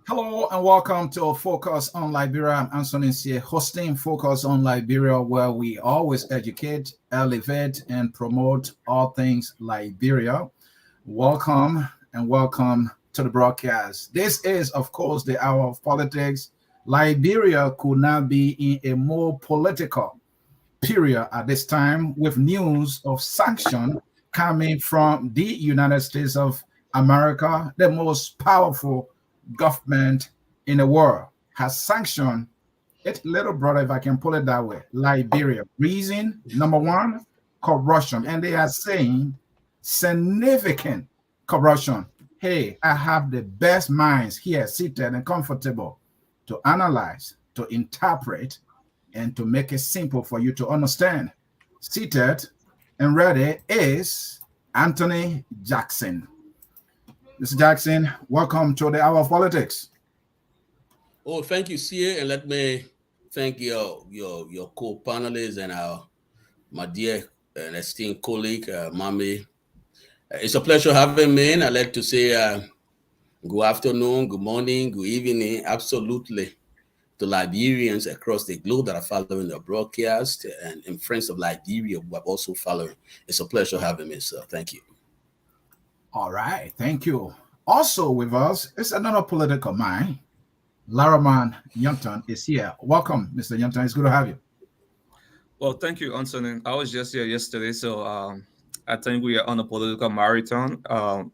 Hello and welcome to Focus on Liberia. I'm Anthony here, hosting Focus on Liberia, where we always educate, elevate, and promote all things Liberia. Welcome and welcome to the broadcast. This is, of course, the hour of politics. Liberia could not be in a more political period at this time, with news of sanction coming from the United States of America, the most powerful government in the world, has sanctioned its little brother, if I can put it that way, Liberia. Reason number one, corruption. And they are saying significant corruption. Hey, I have the best minds here seated and comfortable to analyze, to interpret, and to make it simple for you to understand. Seated and ready is Anthony Jackson. Mr. Jackson, welcome to the Hour of Politics. Oh, thank you, Sia, and let me thank your co-panelists and my dear and esteemed colleague, Mami. It's a pleasure having me. I'd like to say good afternoon, good morning, good evening, absolutely, to Liberians across the globe that are following the broadcast and friends of Liberia who are also following. It's a pleasure having me, sir. Thank you. All right, thank you. Also with us is another political mind. Laraman Youngton is here. Welcome, Mr. Youngton. It's good to have you. Well, thank you, Anthony. I was just here yesterday, so I think we are on a political marathon.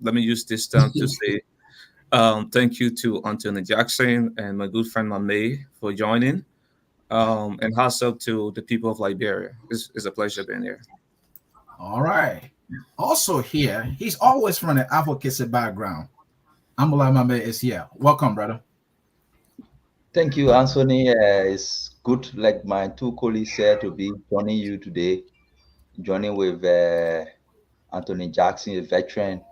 Let me use this time to say thank you to Anthony Jackson and my good friend May for joining. And hats up to the people of Liberia. It's a pleasure being here. All right. Also here, he's always from an advocacy background. Amula Mame is here. Welcome, brother. Thank you, Anthony. It's good, like my two colleagues said, to be joining you today, joining with Anthony Jackson, a veteran,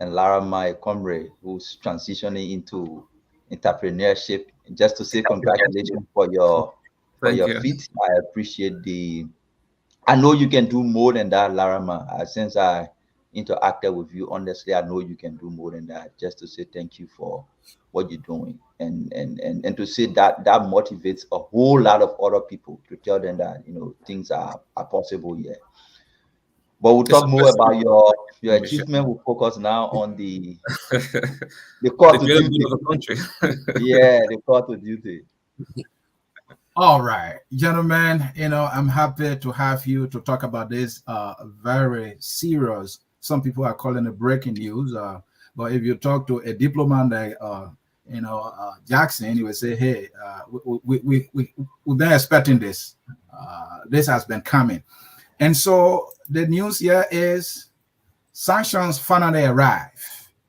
and Lara, my comrade, who's transitioning into entrepreneurship. Just to say congratulations for your feat. I appreciate I know you can do more than that, Larama. Since I interacted with you, honestly, I know you can do more than that. Just to say thank you for what you're doing, and to say that motivates a whole lot of other people, to tell them that things are possible here. But we'll talk more about your achievement. We'll focus now on the call to duty. Of the country. Yeah, the call to duty. All right, gentlemen, I'm happy to have you to talk about this very serious, some people are calling it breaking news, but if you talk to a diplomat like Jackson, he would say, hey, we've been expecting this. This has been coming. And so the news here is sanctions finally arrive.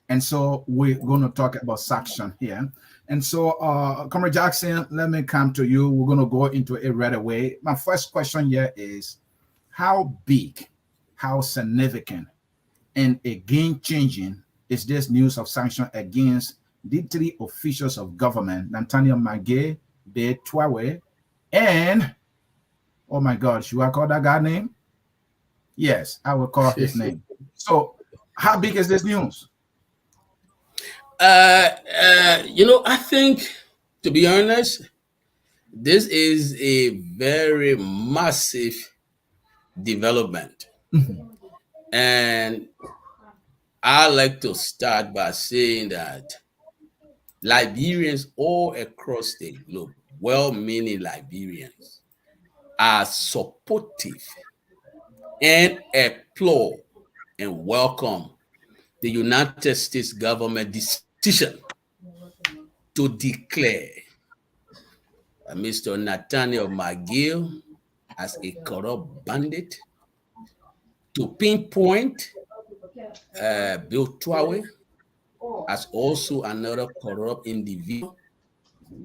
And so we're going to talk about sanction here. And so, Comrade Jackson, let me come to you. We're going to go into it right away. My first question here is, how big, how significant, and game-changing is this news of sanction against the three officials of government, Nathaniel Magay, De Twawe, and, oh my God, should I call that guy name? Yes, I will call his name. So, how big is this news? I think, to be honest, this is a very massive development. And I like to start by saying that Liberians all across the globe, well-meaning Liberians, are supportive and applaud and welcome the United States government decision to declare Mr. Nathaniel McGill as a corrupt bandit, to pinpoint Bill Twawe as also another corrupt individual,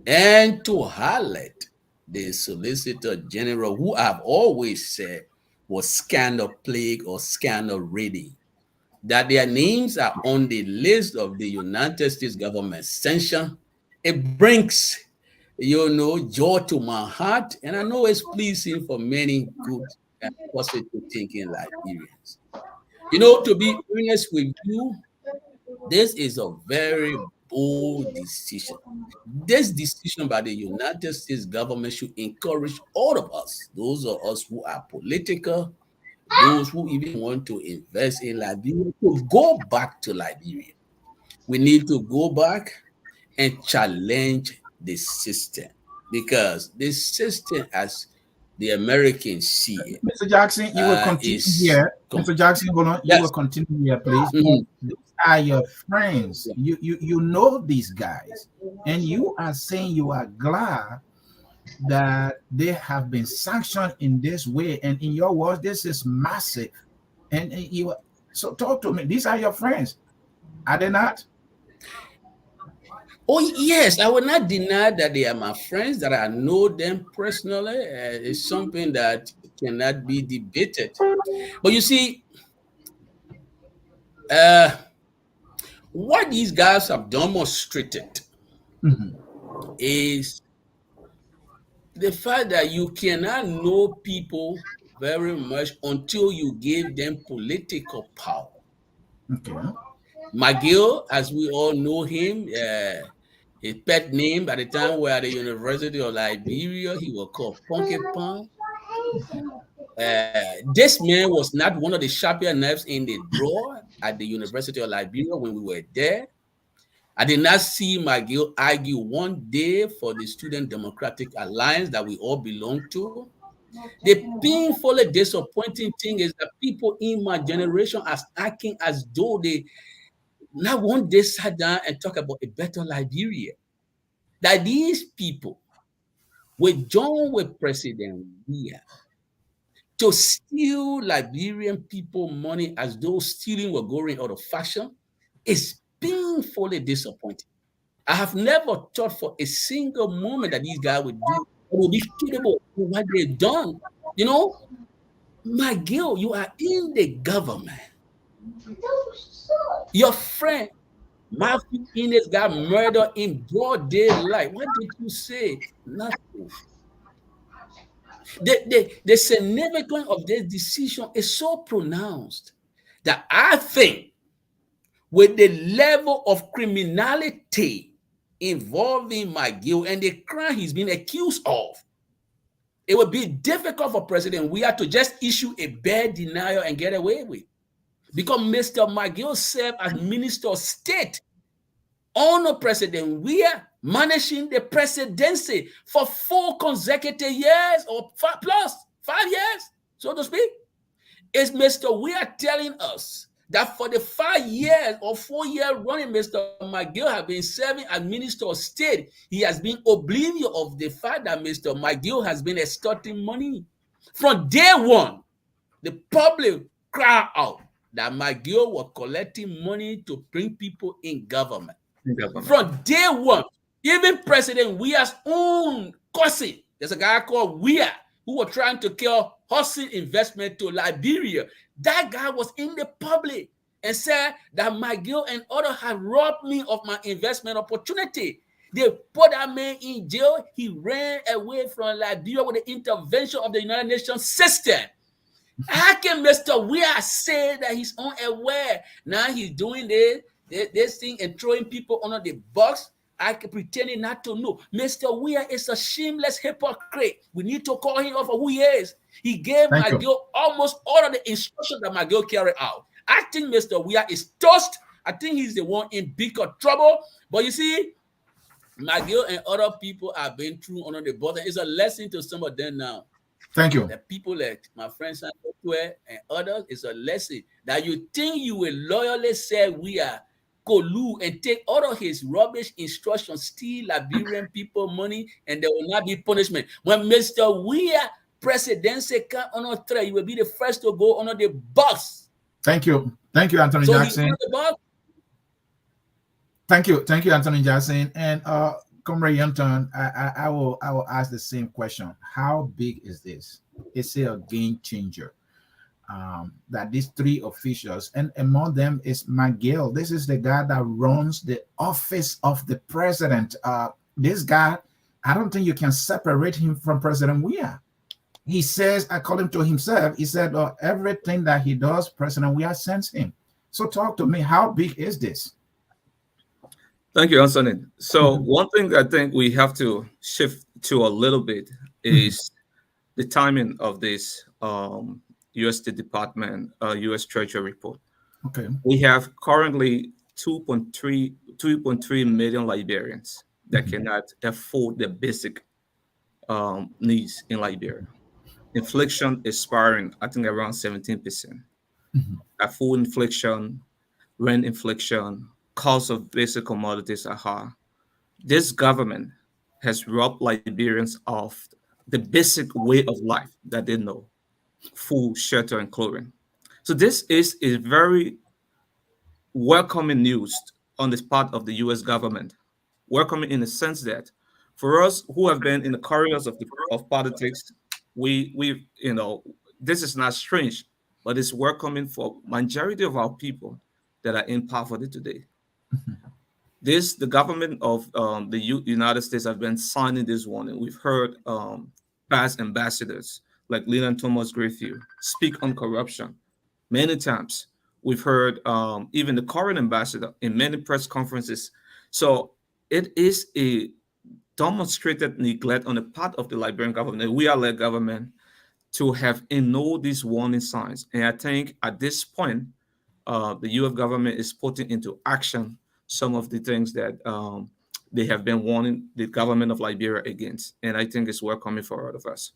and to highlight the Solicitor General, who I've always said was scandal plague or scandal ready. that their names are on the list of the United States government sanction, it brings, joy to my heart. And I know it's pleasing for many good and positive thinking Liberians. To be honest with you, this is a very bold decision. This decision by the United States government should encourage all of us, those of us who are political, those who even want to invest in Liberia, to go back to Liberia. We need to go back and challenge the system, because the system, as the Americans see it, Mr. Jackson, you will continue is here. Mr. Jackson, hold on. You yes. will continue here, please. Mhm. These are your friends. You know these guys, and you are saying you are glad that they have been sanctioned in this way. And in your words, this is massive. And you, so talk to me. These are your friends, are they not? Oh, yes, I will not deny that they are my friends, that I know them personally. It's something that cannot be debated. But you see, what these guys have demonstrated is the fact that you cannot know people very much until you give them political power. Okay. McGill, as we all know him, his pet name at the time we were at the University of Liberia, he was called Punky Pong. This man was not one of the sharper knives in the drawer at the University of Liberia when we were there. I did not see McGill argue one day for the Student Democratic Alliance that we all belong to. The painfully disappointing thing is that people in my generation are acting as though they not one day sat down and talk about a better Liberia. That these people will join with President Weah to steal Liberian people money as though stealing were going out of fashion is painfully disappointing. I have never thought for a single moment that these guys would be capable of what they've done. McGill, you are in the government. Your friend Matthew Innes got murdered in broad daylight. What did you say? Nothing. The significance of this decision is so pronounced that I think with the level of criminality involving McGill and the crime he's been accused of, it would be difficult for President Weah to just issue a bare denial and get away with it. Because Mr. McGill served as Minister of State under President Weah, managing the presidency for 4 consecutive years or 5 years, so to speak. Is Mr. Weah telling us that for the 5 years or 4 year running Mr. McGill has been serving as Minister of State, he has been oblivious of the fact that Mr. McGill has been extorting money? From day one, the public cried out that McGill was collecting money to bring people in government. From day one, even President Weah's own cousin, there's a guy called Weah who was trying to kill Hudson Investment to Liberia. That guy was in the public and said that McGill and others had robbed me of my investment opportunity. They put that man in jail. He ran away from Liberia with the intervention of the United Nations system. How can Mr. Weah say that he's unaware? Now he's doing this thing and throwing people under the bus. I can pretending not to know. Mr. Weah is a shameless hypocrite. We need to call him out for who he is. He gave McGill almost all of the instructions that McGill carried out. I think Mr. Weah is toast. I think he's the one in bigger trouble. But you see, McGill and other people have been through under the bus. It's a lesson to some of them now. Thank you. The people like my friend Weah and others, it's a lesson that you think you will loyally say we are collude and take all of his rubbish instructions, steal Liberian people money, and there will not be punishment. When Mr. Weah presidency come on a threat, you will be the first to go under the bus. Thank you. Thank you, Anthony Jackson. Thank you, Anthony Jackson. And Comrade Yonton, I will ask the same question. How big is this? Is it a game changer? that these three officials, and among them is McGill. This is the guy that runs the office of the president. This guy, I don't think you can separate him from President Weah. He says, according to himself, he said, everything that he does, President Weah sends him. So talk to me, how big is this? Thank you, Anthony. So one thing I think we have to shift to a little bit is the timing of this U.S. State Department, U.S. Treasury report. Okay. We have currently 2.3 million Liberians that cannot afford the basic needs in Liberia. Inflation is spiraling, I think around 17%. At full inflation, rent inflation, cost of basic commodities are high. This government has robbed Liberians of the basic way of life that they know: food, shelter, and clothing. So this is a very welcoming news on this part of the U.S. government. Welcoming in the sense that for us who have been in the corridors of politics, we this is not strange, but it's welcoming for majority of our people that are in poverty today. The government of the United States have been signing this warning. We've heard past ambassadors like Leland Thomas Grayfield speak on corruption many times. We've heard even the current ambassador in many press conferences. So it is a demonstrated neglect on the part of the Liberian government, we are led government, to have ignored these warning signs. And I think at this point, the U.S. government is putting into action some of the things that they have been warning the government of Liberia against. And I think it's welcoming for all of us.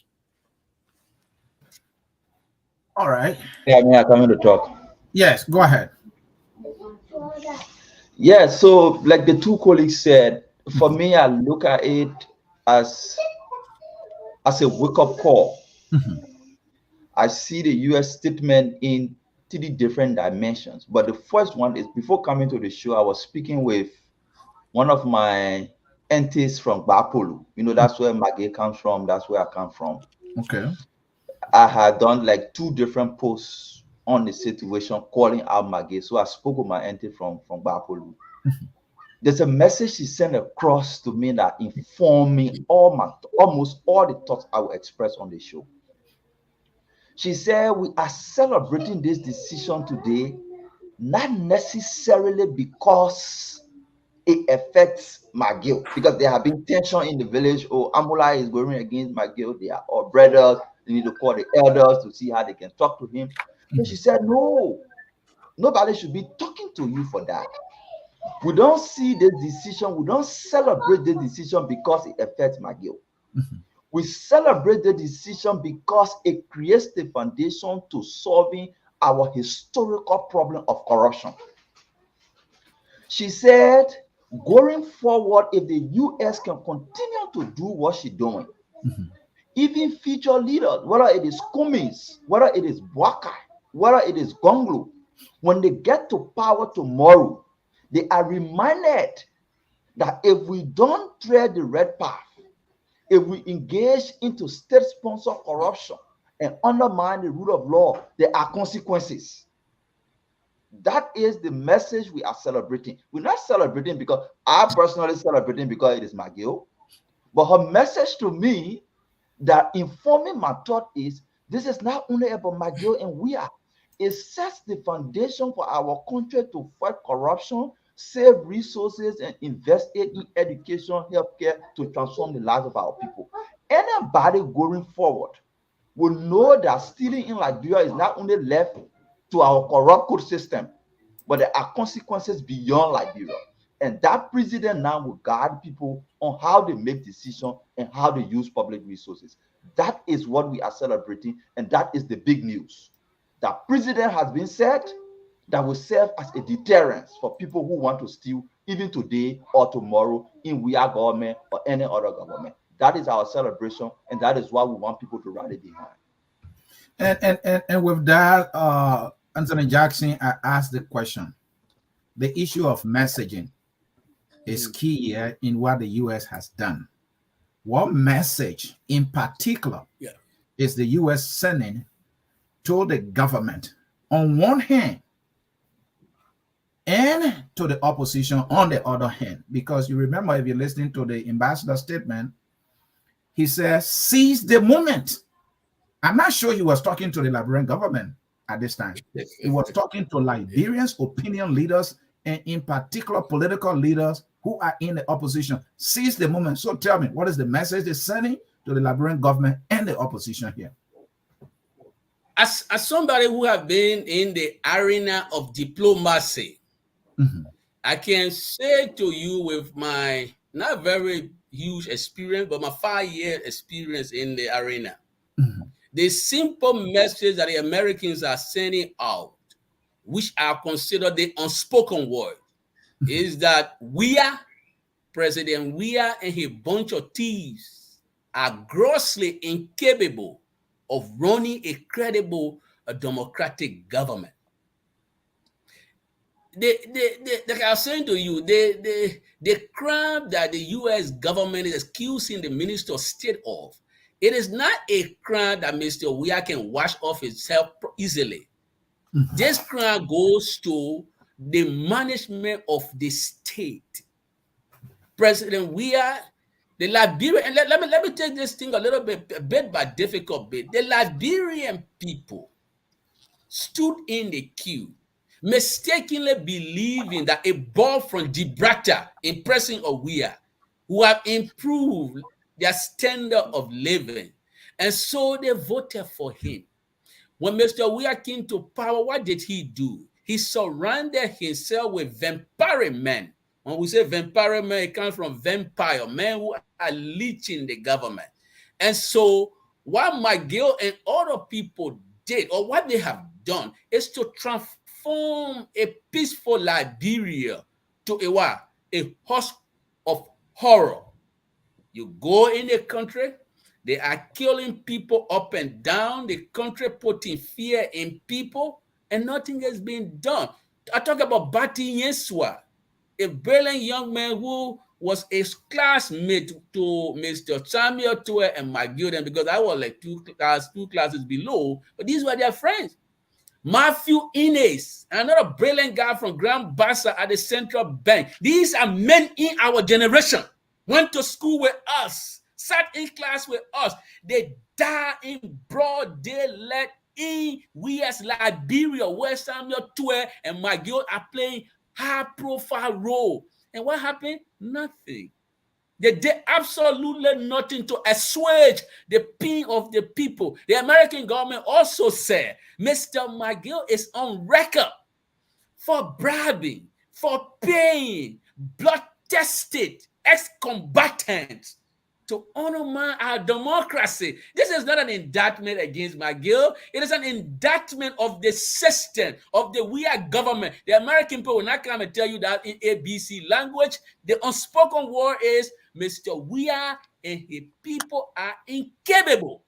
All right. Yeah, I coming to talk. Yes, go ahead. Yeah, so like the two colleagues said, for me, I look at it as a wake-up call. I see the U.S. statement in three different dimensions. But the first one is, before coming to the show, I was speaking with one of my aunties from Bapolu. That's where Maggie comes from. That's where I come from. Okay. I had done like 2 different posts on the situation, calling out Maggie. So I spoke with my auntie from Bapolu. There's a message she sent across to me that informed me almost all the thoughts I will express on the show. She said, we are celebrating this decision today, not necessarily because it affects McGill, because there have been tension in the village. Oh, Amula is going against McGill. They are all brothers. They need to call the elders to see how they can talk to him. So she said, no, nobody should be talking to you for that. We don't see this decision. We don't celebrate this decision because it affects McGill. We celebrate the decision because it creates the foundation to solving our historical problem of corruption. She said, going forward, if the U.S. can continue to do what she's doing, even future leaders, whether it is Cummings, whether it is Bwaka, whether it is Gonglu, when they get to power tomorrow, they are reminded that if we don't tread the red path, if we engage into state-sponsored corruption and undermine the rule of law, there are consequences. That is the message we are celebrating. We're not celebrating because I personally celebrating because it is McGill, but her message to me that informing my thought is, this is not only about McGill and Weah. It sets the foundation for our country to fight corruption, save resources, and invest in education, healthcare to transform the lives of our people. Anybody going forward will know that stealing in Liberia is not only left to our corrupt court system, but there are consequences beyond Liberia. And that president now will guide people on how they make decisions and how they use public resources. That is what we are celebrating, and that is the big news. That president has been set that will serve as a deterrence for people who want to steal even today or tomorrow in Weah government or any other government. That is our celebration, and that is what we want people to rally behind. And with that, Anthony Jackson, I asked the question. The issue of messaging is key here in what the U.S. has done. What message in particular is the U.S. sending to the government on one hand and to the opposition on the other hand. Because you remember, if you're listening to the ambassador's statement, he says, seize the moment. I'm not sure he was talking to the Liberian government at this time. He was talking to Liberians, opinion leaders, and in particular political leaders who are in the opposition. Seize the moment. So tell me, what is the message they're sending to the Liberian government and the opposition here? As somebody who have been in the arena of diplomacy, I can say to you with my not very huge experience, but my 5-year experience in the arena, the simple message that the Americans are sending out, which are considered the unspoken word, is that President Weah and a bunch of thieves are grossly incapable of running a credible democratic government. Like I was saying to you, the crime that the U.S. government is accusing the Minister of State of, it is not a crime that Mr. Weah can wash off himself easily. This crime goes to the management of the state. President Weah, the Liberian, and let me take this thing a bit by difficult bit. The Liberian people stood in the queue, mistakenly believing that a ball from Gibraltar in pressing of Weah who have improved their standard of living. And so they voted for him. When Mr. Weah came to power, what did he do? He surrounded himself with vampire men. When we say vampire men, it comes from vampire men who are leeching the government. And so what McGill and other people did, or what they have done, is to transform a peaceful Liberia to a house of horror. You go in the country, they are killing people up and down the country, putting fear in people, and nothing has been done. I talk about Bati Yensua, a brilliant young man who was a classmate to Mr. Samuel Tuer and McGill, because I was like two classes below, but these were their friends. Matthew Innes, another brilliant guy from Grand Bassa at the Central Bank. These are men in our generation, went to school with us, sat in class with us. They die in broad daylight in Weah's Liberia, where Samuel Tuer and McGill are playing high-profile role. And what happened? Nothing. They did absolutely nothing to assuage the pain of the people. The American government also said Mr. McGill is on record for bribing, for paying blood-tested ex-combatants to undermine our democracy. This is not an indictment against McGill. It is an indictment of the system, of the Weah government. The American people will not come and tell you that in ABC language. The unspoken word is Mr. Weah and his people are incapable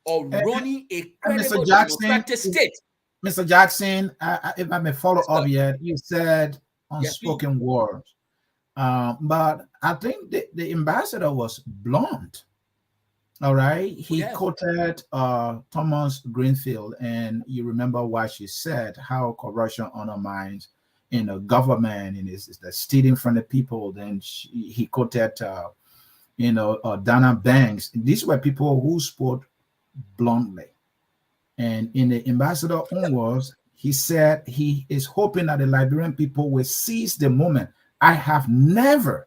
of running a credible democratic state. Mr. Jackson, if I may follow up here, you said unspoken words. But I think the ambassador was blunt. All right. He quoted Thomas Greenfield, and you remember what she said, how corruption undermines government and is the stealing from the people. Then he quoted Dana Banks. These were people who spoke bluntly. And in the ambassador's own words, he said he is hoping that the Liberian people will seize the moment. I have never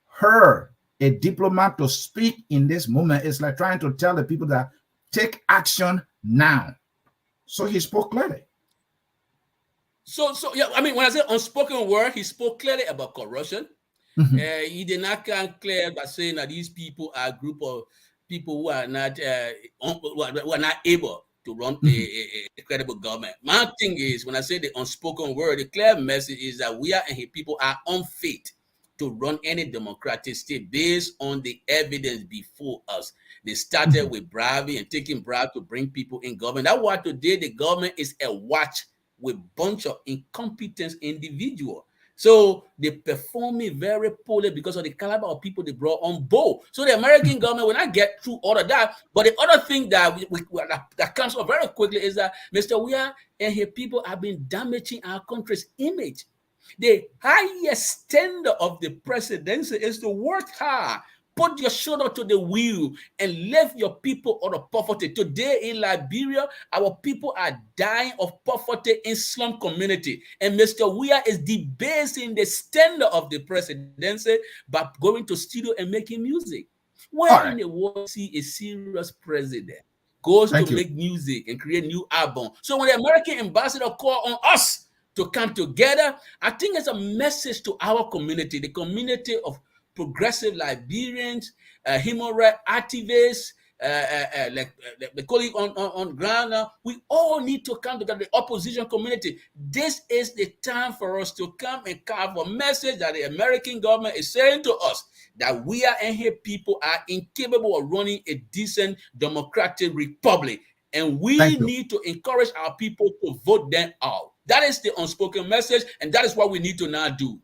heard a diplomat to speak in this moment. It's like trying to tell the people that take action now. So he spoke clearly. So yeah, I mean, when I say unspoken word, he spoke clearly about corruption. He did not come clear by saying that these people are a group of people who are not able to run a credible government. My thing is, when I say the unspoken word, the clear message is that we and his people are unfit to run any democratic state based on the evidence before us. They started with bribery and taking bribe to bring people in government. That's why today the government is a watch with a bunch of incompetent individuals. So they performing very poorly because of the caliber of people they brought on board. So the American government will not get through all of that. But the other thing that that comes up very quickly is that Mr. Weah and his people have been damaging our country's image. The highest standard of the presidency is to work hard, put your shoulder to the wheel, and lift your people out of poverty. Today in Liberia, our people are dying of poverty in slum community. And Mr. Weah is debasing the standard of the presidency by going to studio and making music. Where in the world see a serious president goes to make music and create new album? So when the American ambassador call on us to come together, I think it's a message to our community, the community of progressive Liberians, human rights activists, like the colleague on ground now. We all need to come together, the opposition community. This is the time for us to come and carve a message that the American government is saying to us, that we are and here people are incapable of running a decent democratic republic. And we need to encourage our people to vote them out. That is the unspoken message, and that is what we need to now do.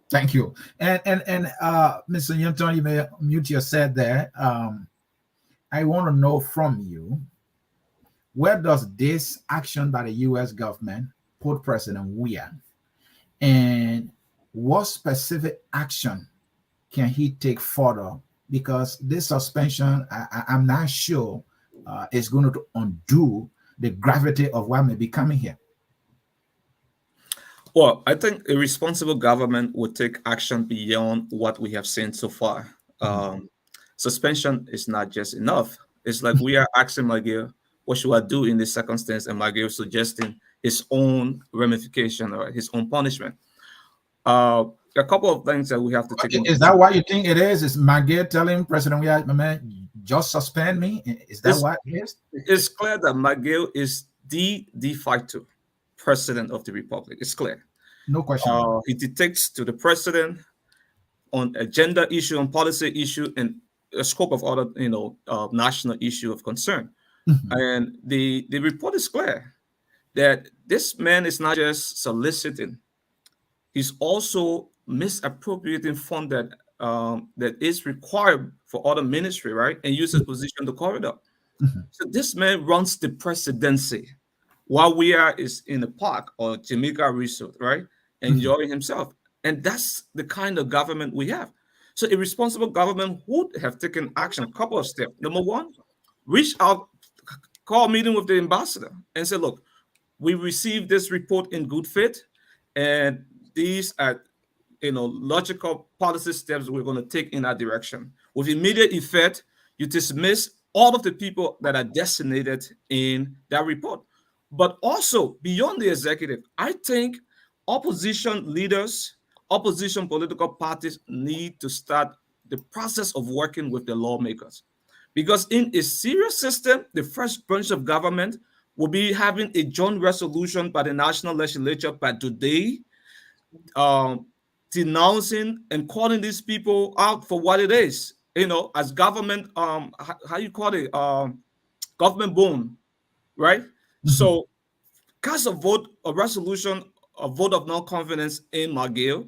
Thank you. And Mr. Newton, you may mute yourself there. I want to know from you, where does this action by the U.S. government put President Weah? And what specific action can he take further? Because this suspension, I'm not sure is going to undo the gravity of what may be coming here. Well, I think a responsible government would take action beyond what we have seen so far. Suspension is not just enough. It's like we are asking McGill, what should I do in this circumstance? And McGill suggesting his own ramification or his own punishment. A couple of things that we have to take into. Is that what you think it is? Is McGill telling President Weah, man, just suspend me? Is that what it is? It's clear that McGill is the de facto president of the republic. It's clear. No question. He dictates to the president on agenda issue, on policy issue, and a scope of other, national issue of concern. And the report is clear that this man is not just soliciting; he's also misappropriating fund that is required for other ministry, right? And uses position to cover it up. So this man runs the presidency while Weah is in the park or Jamaica Resort, right? Enjoying himself. And that's the kind of government we have. So a responsible government would have taken action, a couple of steps. Number one, reach out, call a meeting with the ambassador and say, look, we received this report in good faith, and these are logical policy steps we're going to take in that direction. With immediate effect, you dismiss all of the people that are designated in that report. But also, beyond the executive, I think opposition leaders, opposition political parties need to start the process of working with the lawmakers. Because in a serious system, the first branch of government will be having a joint resolution by the national legislature by today, denouncing and calling these people out for what it is, as government, how you call it, government bone, right? So cast a vote, a resolution, a vote of no-confidence in McGill,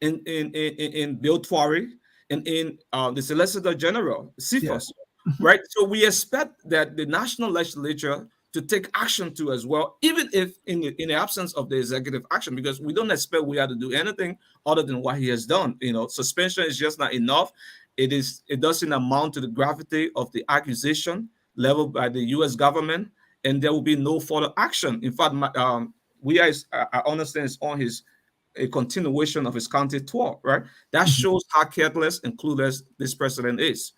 in Bill Twari, and in the Solicitor General, CFOS, right? So we expect that the national legislature to take action to as well, even if in the absence of the executive action, because we don't expect we have to do anything other than what he has done. Suspension is just not enough. It doesn't amount to the gravity of the accusation leveled by the U.S. government, and there will be no further action. In fact, I understand it's on a continuation of his county tour, right? That shows how careless and clueless this president is.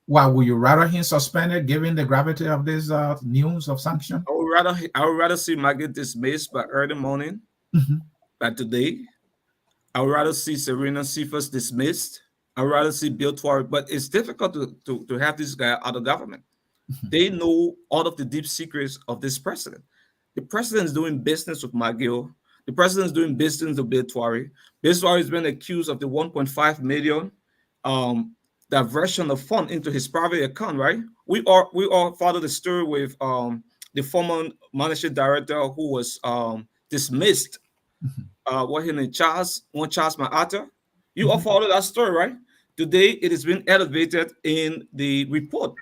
Well, would you rather him suspended, given the gravity of this news of sanction? I would rather see McGill dismissed by early morning, by today. I would rather see Serena Cephas dismissed. I would rather see Bill Twari, but it's difficult to have this guy out of government. They know all of the deep secrets of this president. The president is doing business with McGill. The president is doing business with Bill Twari. Bill Twari has been accused of the 1.5 million diversion of fund into his private account, right? We all followed the story with the former managing director who was dismissed what his name, Charles Maata. You all follow that story, right? Today, it has been elevated in the report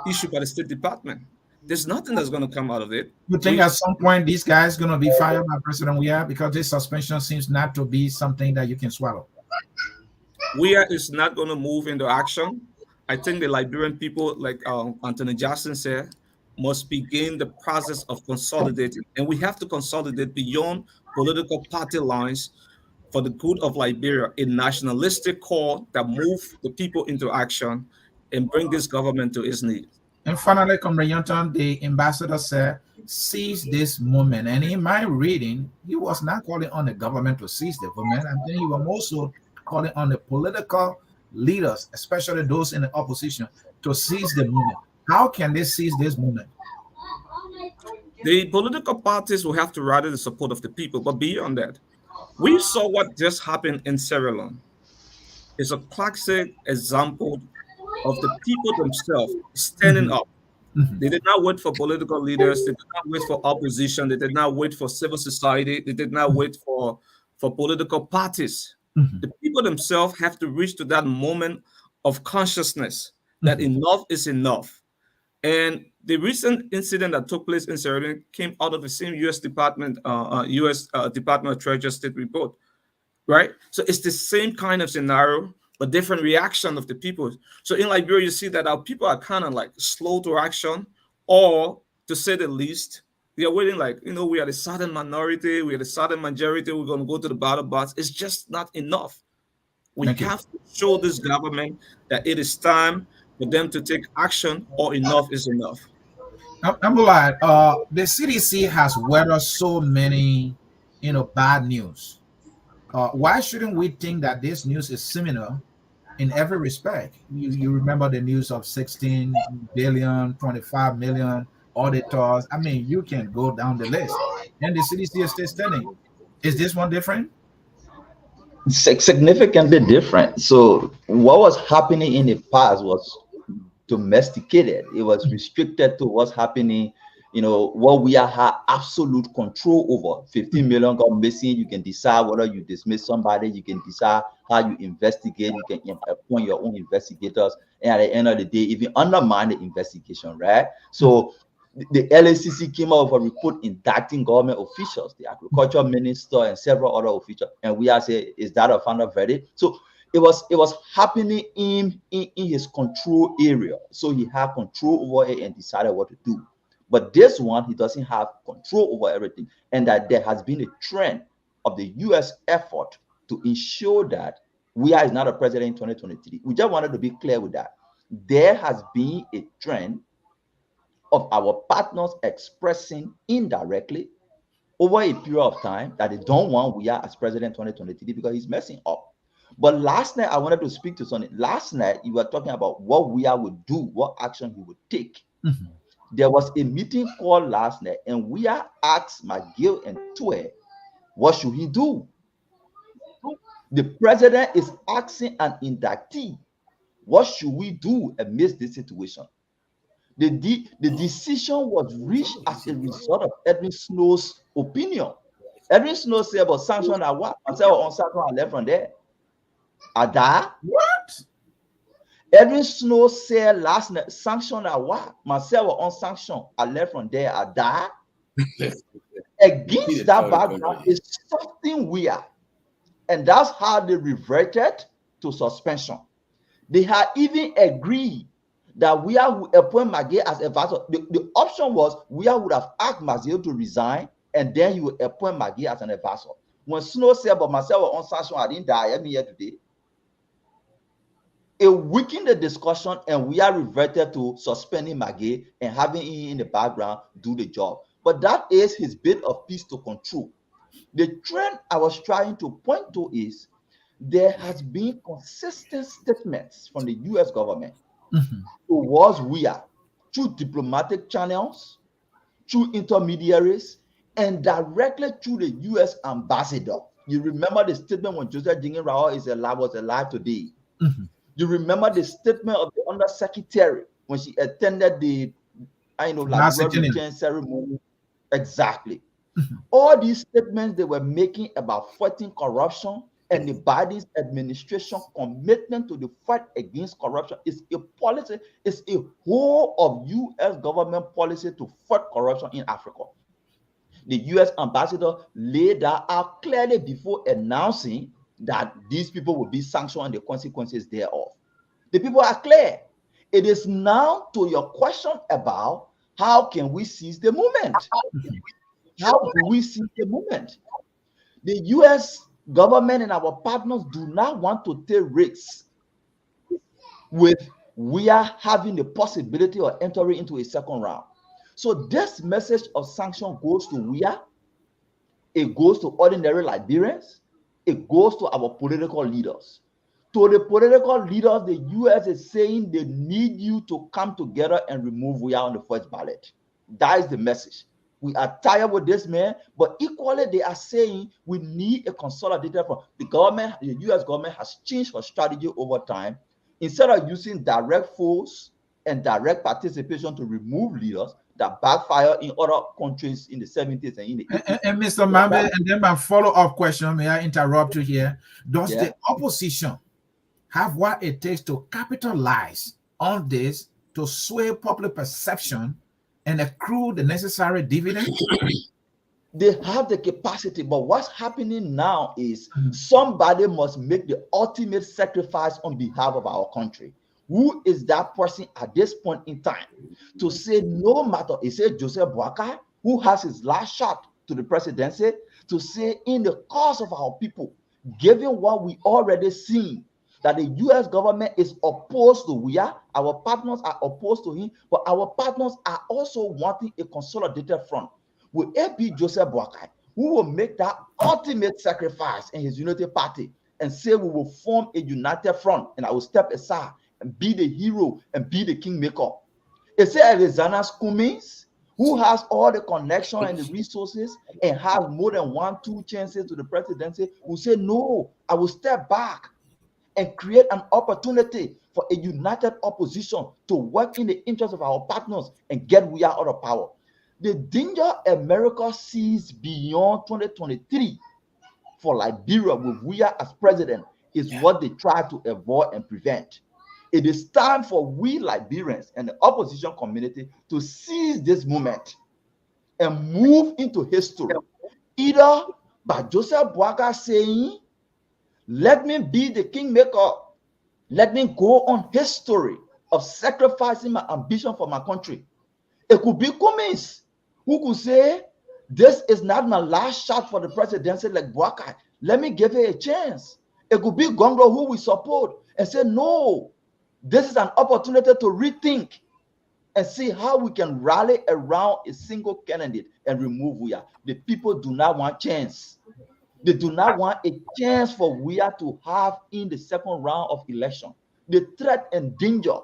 issued by the State Department. There's nothing that's going to come out of it. You think at some point these guys going to be fired by President Weah because this suspension seems not to be something that you can swallow? Weah is not going to move into action. I think the Liberian people, like Anthony Jackson said, must begin the process of consolidating. And we have to consolidate beyond political party lines for the good of Liberia, a nationalistic call that move the people into action and bring this government to its knees. And finally, Comrade Yonton, the ambassador said, seize this moment. And in my reading, he was not calling on the government to seize the moment. I think he was also calling on the political leaders, especially those in the opposition, to seize the moment. How can they seize this moment? The political parties will have to rally the support of the people. But beyond that, we saw what just happened in Sierra Leone. It's a classic example of the people themselves standing up. They did not wait for political leaders. They did not wait for opposition. They did not wait for civil society. They did not wait for political parties. The people themselves have to reach to that moment of consciousness that enough is enough. And the recent incident that took place in Sierra Leone came out of the same U.S. Department of Treasury State report, right? So it's the same kind of scenario, but different reaction of the people. So in Liberia, you see that our people are kind of like slow to action, or to say the least, they are waiting like, we are the southern minority, we are the southern majority, we're going to go to the ballot box. It's just not enough. We have to show this government that it is time for them to take action, or enough is enough. The CDC has weathered so many, bad news. Why shouldn't we think that this news is similar in every respect? You remember the news of 16 billion, 25 million auditors. I mean, you can go down the list. And the CDC is still standing. Is this one different? Significantly different. So what was happening in the past was domesticated. It was restricted to what's happening, what we had absolute control over. 15 million got missing. You can decide whether you dismiss somebody. You can decide how you investigate. You can appoint your own investigators. And at the end of the day, even undermine the investigation, right? So the LACC came out with a report indicting government officials, the agriculture minister and several other officials. And we are saying, is that a final verdict? So it was happening in his control area. So he had control over it and decided what to do. But this one, he doesn't have control over everything. And that there has been a trend of the U.S. effort to ensure that Weah is not a president in 2023. We just wanted to be clear with that. There has been a trend of our partners expressing indirectly over a period of time that they don't want Weah as president 2023 because he's messing up. But last night, I wanted to speak to something. Last night, you were talking about what Weah would do, what action he would take. There was a meeting called last night, and Weah asked McGill and Tue, what should he do? The president is asking an inductee, what should we do amidst this situation? The decision was reached as a result of Edwin Snow's opinion. Edwin Snow said about sanction at what? I said on sanction I left from there. Ada? What? Edwin Snow said last night, sanction at what? Myself on sanction I left from there. Ada? Against that background is something weird. And that's how they reverted to suspension. They had even agreed that Weah would appoint McGill as advisor. The option was Weah would have asked McGill to resign, and then he would appoint McGill as an advisor. When Snow said, but myself on sanction, I didn't die. I'm here today. It weakened the discussion, and Weah reverted to suspending McGill and having him in the background do the job. But that is his bit of peace to control. The trend I was trying to point to is there has been consistent statements from the U.S. government towards Weah through diplomatic channels, through intermediaries, and directly through the U.S. ambassador. You remember the statement when Joseph Jingin Rao was alive today. You remember the statement of the undersecretary when she attended the return ceremony. Exactly. All these statements they were making about fighting corruption and the Biden's administration commitment to the fight against corruption is a policy, is a whole of U.S. government policy to fight corruption in Africa. The U.S. ambassador laid that out clearly before announcing that these people will be sanctioned and the consequences thereof. The people are clear. It is now to your question about how can we seize the moment? How do we seize the moment? The U.S. government and our partners do not want to take risks with Weah having the possibility of entering into a second round. So this message of sanction goes to Weah, it goes to ordinary Liberians, it goes to our political leaders. To the political leaders, the U.S. is saying they need you to come together and remove Weah on the first ballot. That is the message. We are tired with this man, but equally they are saying we need a consolidated front. The government, the U.S. government has changed her strategy over time. Instead of using direct force and direct participation to remove leaders that backfire in other countries in the 70s and in the 80s. And Mr. Mambe, and then my follow-up question, may I interrupt you here? Does the opposition have what it takes to capitalize on this to sway public perception and accrue the necessary dividends? They have the capacity, but what's happening now is somebody must make the ultimate sacrifice on behalf of our country. Who is that person at this point in time to say no matter, is it Joseph Boakai, who has his last shot to the presidency, to say in the cause of our people, given what we already seen, that the U.S. government is opposed to Weah, our partners are opposed to him, but our partners are also wanting a consolidated front. Will it be Joseph Boakai who will make that ultimate sacrifice in his unity party and say we will form a united front and I will step aside and be the hero and be the kingmaker? Is it Alexander Cummings, who has all the connection and the resources and has more than 1-2 chances to the presidency, who say no, I will step back and create an opportunity for a united opposition to work in the interest of our partners and get Weah out of power? The danger America sees beyond 2023 for Liberia with Weah as president is what they try to avoid and prevent. It is time for we Liberians and the opposition community to seize this moment and move into history, either by Joseph Boakai saying, let me be the kingmaker, let me go on history of sacrificing my ambition for my country. It could be Cummings who could say, this is not my last shot for the presidency like Boakai. Let me give it a chance. It could be Gongo who we support and say, no, this is an opportunity to rethink and see how we can rally around a single candidate and remove Weah. The people do not want chance. They do not want a chance for Weah to have in the second round of election. The threat and danger,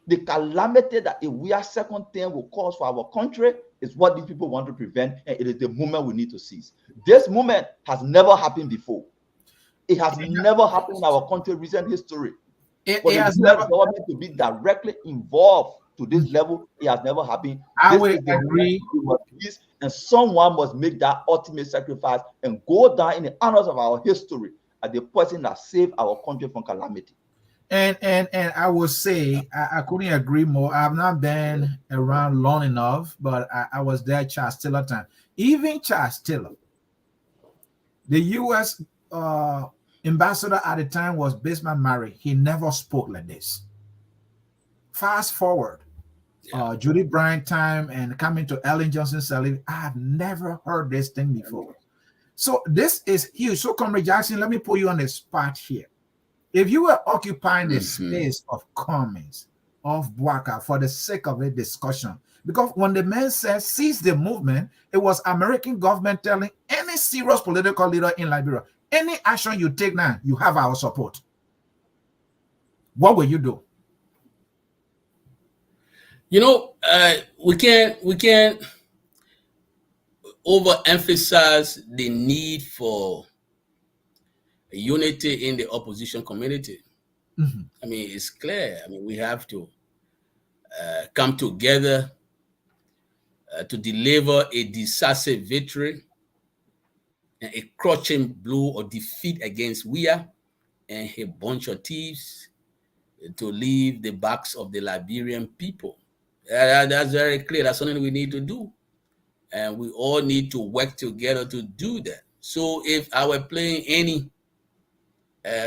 the calamity that a Weah second term will cause for our country is what these people want to prevent, and it is the moment we need to seize. This moment has never happened before. It has never happened in our country's recent history. For the US government to be directly involved to this level, it has never happened. I will agree. And someone must make that ultimate sacrifice and go down in the annals of our history as the person that saved our country from calamity. And I will say I couldn't agree more. I've not been around long enough, but I was there Charles Taylor time. Even Charles Taylor, the U.S. ambassador at the time was Bismarck Murray. He never spoke like this. Fast forward, Judy Bryant time and coming to Ellen Johnson Sirleaf, I have never heard this thing before. So this is huge. So, Comrade Jackson, let me put you on the spot here. If you were occupying the space of comments of Boakai for the sake of a discussion, because when the man says seize the movement, it was American government telling any serious political leader in Liberia, any action you take now, you have our support. What will you do? You know, we can't overemphasize the need for unity in the opposition community. I mean, it's clear. I mean, we have to come together to deliver a decisive victory and a crushing blow or defeat against Weah and a bunch of thieves to leave the backs of the Liberian people. That's very clear. That's something we need to do. And we all need to work together to do that. So if I were playing any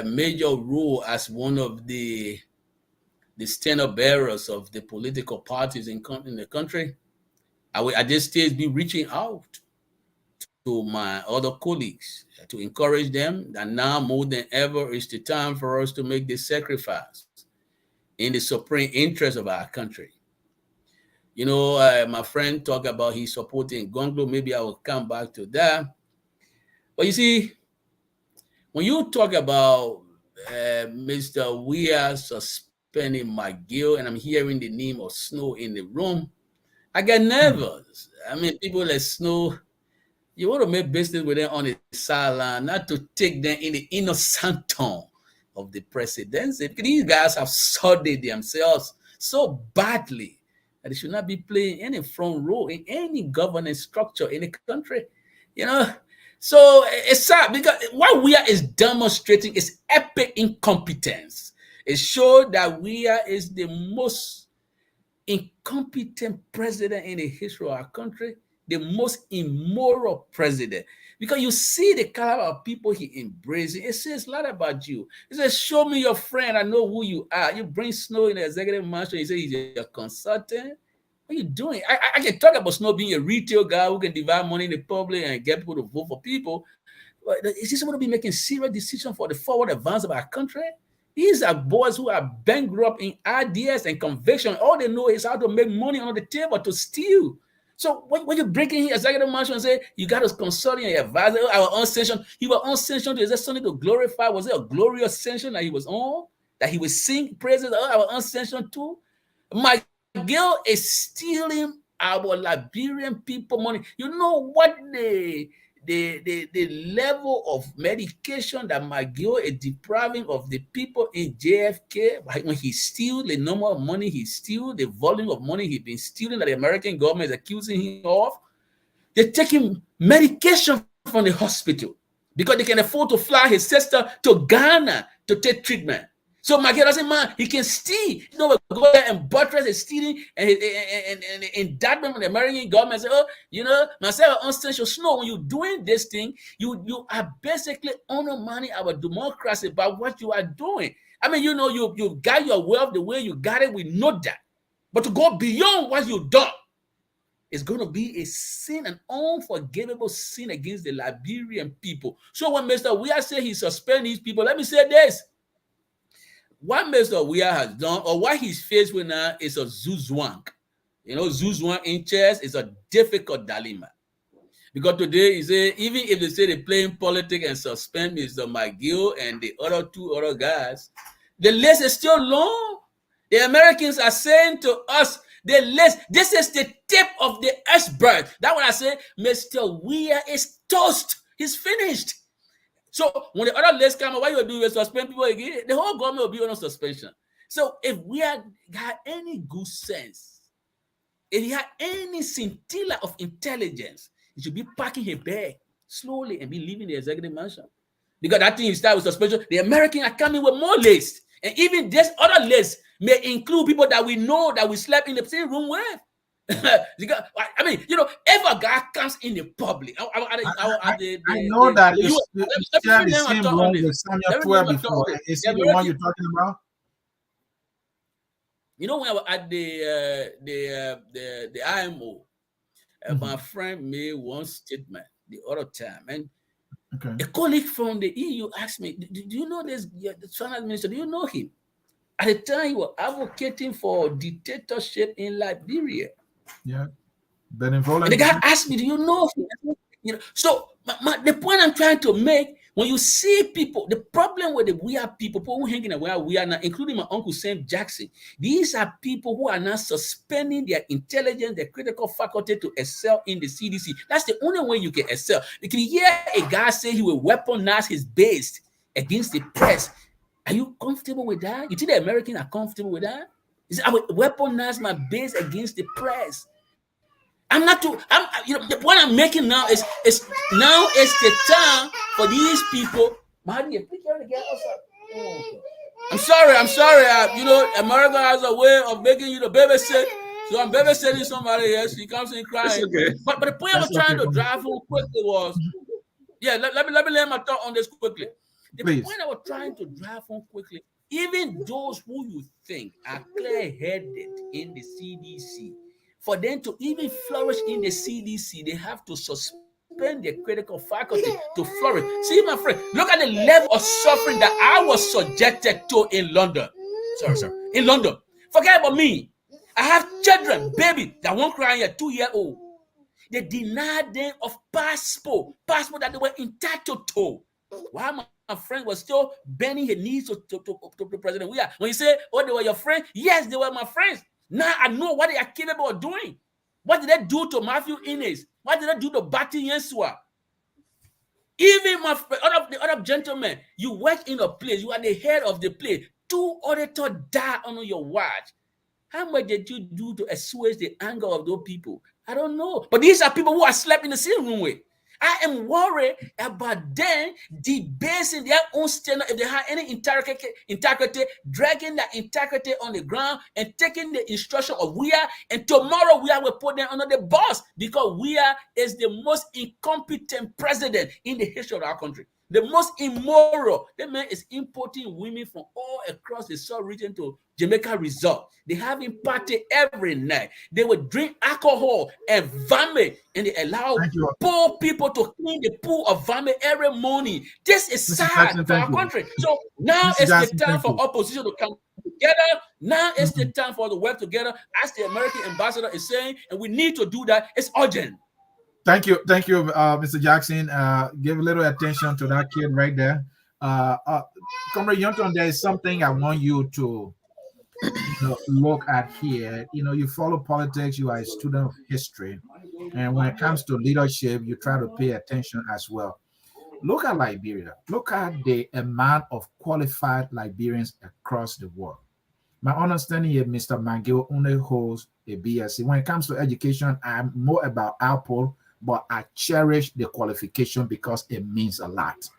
major role as one of the standard bearers of the political parties in the country, I would at this stage be reaching out to my other colleagues to encourage them that now more than ever is the time for us to make this sacrifice in the supreme interest of our country. You know, my friend talked about his supporting Gov't. Maybe I will come back to that. But you see, when you talk about Mr. Weah suspending McGill, and I'm hearing the name of Snow in the room, I get nervous. I mean, people like Snow, you want to make business with them on the sideline, not to take them in the inner sanctum of the presidency. Because these guys have studied themselves so badly that they should not be playing any front role in any governance structure in the country. You know, so it's sad because what Weah is demonstrating is epic incompetence. It showed that Weah is the most incompetent president in the history of our country, the most immoral president. Because you see the caliber of people he embraces. It says a lot about you. It says, show me your friend. I know who you are. You bring Snow in the executive mansion. You say he's your consultant. What are you doing? I can talk about Snow being a retail guy who can divide money in the public and get people to vote for people. But is this going to be making serious decisions for the forward advance of our country? These are boys who are bankrupt in ideas and conviction. All they know is how to make money on the table to steal. So when you break in here, executive mansion and say you got to consult your advisor, our unsanctioned, he was unsanctioned. Is there something to glorify? Was it a glorious sanction that he was on? That he would sing praises of our unsanctioned too? McGill is stealing our Liberian people money. You know what the level of medication that McGill is depriving of the people in JFK when he steals the number of money he steals, the volume of money he's been stealing that the American government is accusing him of. They're taking medication from the hospital because they can afford to fly his sister to Ghana to take treatment. So McGill doesn't mind. He can steal. You know, go there and buttress his stealing and indictment from the American government. Say, oh, you know, myself, unsanctioned Snow. When you're doing this thing, you are basically undermining our democracy by what you are doing. I mean, you know, you got your wealth the way you got it. We know that. But to go beyond what you've done is going to be a sin, an unforgivable sin against the Liberian people. So when Mr. Weah say he suspend these people, let me say this. What Mr. Weah has done, or what he's faced with now, is a zuzwang. You know, zuzwang in chess is a difficult dilemma. Because today, he say, even if they say they're playing politics and suspend Mr. McGill and the two other guys, the list is still long. The Americans are saying to us, the list, this is the tip of the iceberg. That's what I say, Mr. Weah is toast. He's finished. So when the other list come, what you do is suspend people again. The whole government will be on suspension. So if we had any good sense, if he had any scintilla of intelligence, he should be packing his bag slowly and be leaving the executive mansion. Because that thing you start with suspension, the Americans are coming with more lists. And even this other list may include people that we know that we slept in the same room with. I mean, you know, if a guy comes in the public, I know that you shared the same room with Samuel Weah before. Is he the one you're talking about? You know, when I was at the IMO, my friend made one statement the other time, and a colleague from the EU asked me, "Do you know this? The finance minister? Do you know him?" At the time, he was advocating for dictatorship in Liberia. Yeah, benevolent. And the guy asked me, "Do you know him?" You know, so the point I'm trying to make, when you see people, the problem with the Weah people who hanging around Weah now, including my uncle Sam Jackson, these are people who are now suspending their intelligence, their critical faculty to excel in the CDC. That's the only way you can excel. You can hear a guy say he will weaponize his base against the press. Are you comfortable with that? You think the Americans are comfortable with that? He said, I will weaponize my base against the press. I'm not too. The point I'm making now is now is the time for these people. Maria, pick her again. I'm sorry. I'm sorry. America has a way of making you the babysit. So I'm babysitting somebody here. She comes in It's crying. okay. But the point I was trying to drive home quickly was, yeah. Let me lay my thought on this quickly. The Please. point I was trying to drive home quickly. Even those who you think are clear-headed in the CDC, for them to even flourish in the CDC, they have to suspend their critical faculty to flourish. See, my friend, look at the level of suffering that I was subjected to in London. Sorry, sir. In London. Forget about me. I have children, baby, that won't cry yet, 2 year old. They denied them of passport that they were entitled to. While my friend was still bending his knees to President Weah. When you say, oh, they were your friends, yes, they were my friends. Now I know what they are capable of doing. What did they do to Matthew Innes? What did they do to Bati Yensua? Even the other gentlemen, you work in a place, you are the head of the place. 2 auditors died under your watch. How much did you do to assuage the anger of those people? I don't know. But these are people who are slept in the same room with. I am worried about them debasing their own standard if they have any integrity, dragging that integrity on the ground and taking the instruction of Weah. And tomorrow Weah will put them under the bus because Weah is the most incompetent president in the history of our country. The most immoral. That man is importing women from all across the South region to Jamaica Resort. They having party every night. They would drink alcohol and vomit, and they allow poor people to clean the pool of vomit every morning. This is sad for our country. So now is the time for opposition to come together. Now is the time for the work together, as the American ambassador is saying, and we need to do that. It's urgent. Thank you, Mr. Jackson. Give a little attention to that kid right there. Comrade Yonton, there is something I want you to look at here. You follow politics, you are a student of history, and when it comes to leadership, you try to pay attention as well. Look at Liberia. Look at the amount of qualified Liberians across the world. My understanding is Mr. McGill only holds a BSc. When it comes to education, I'm more about output, but I cherish the qualification because it means a lot.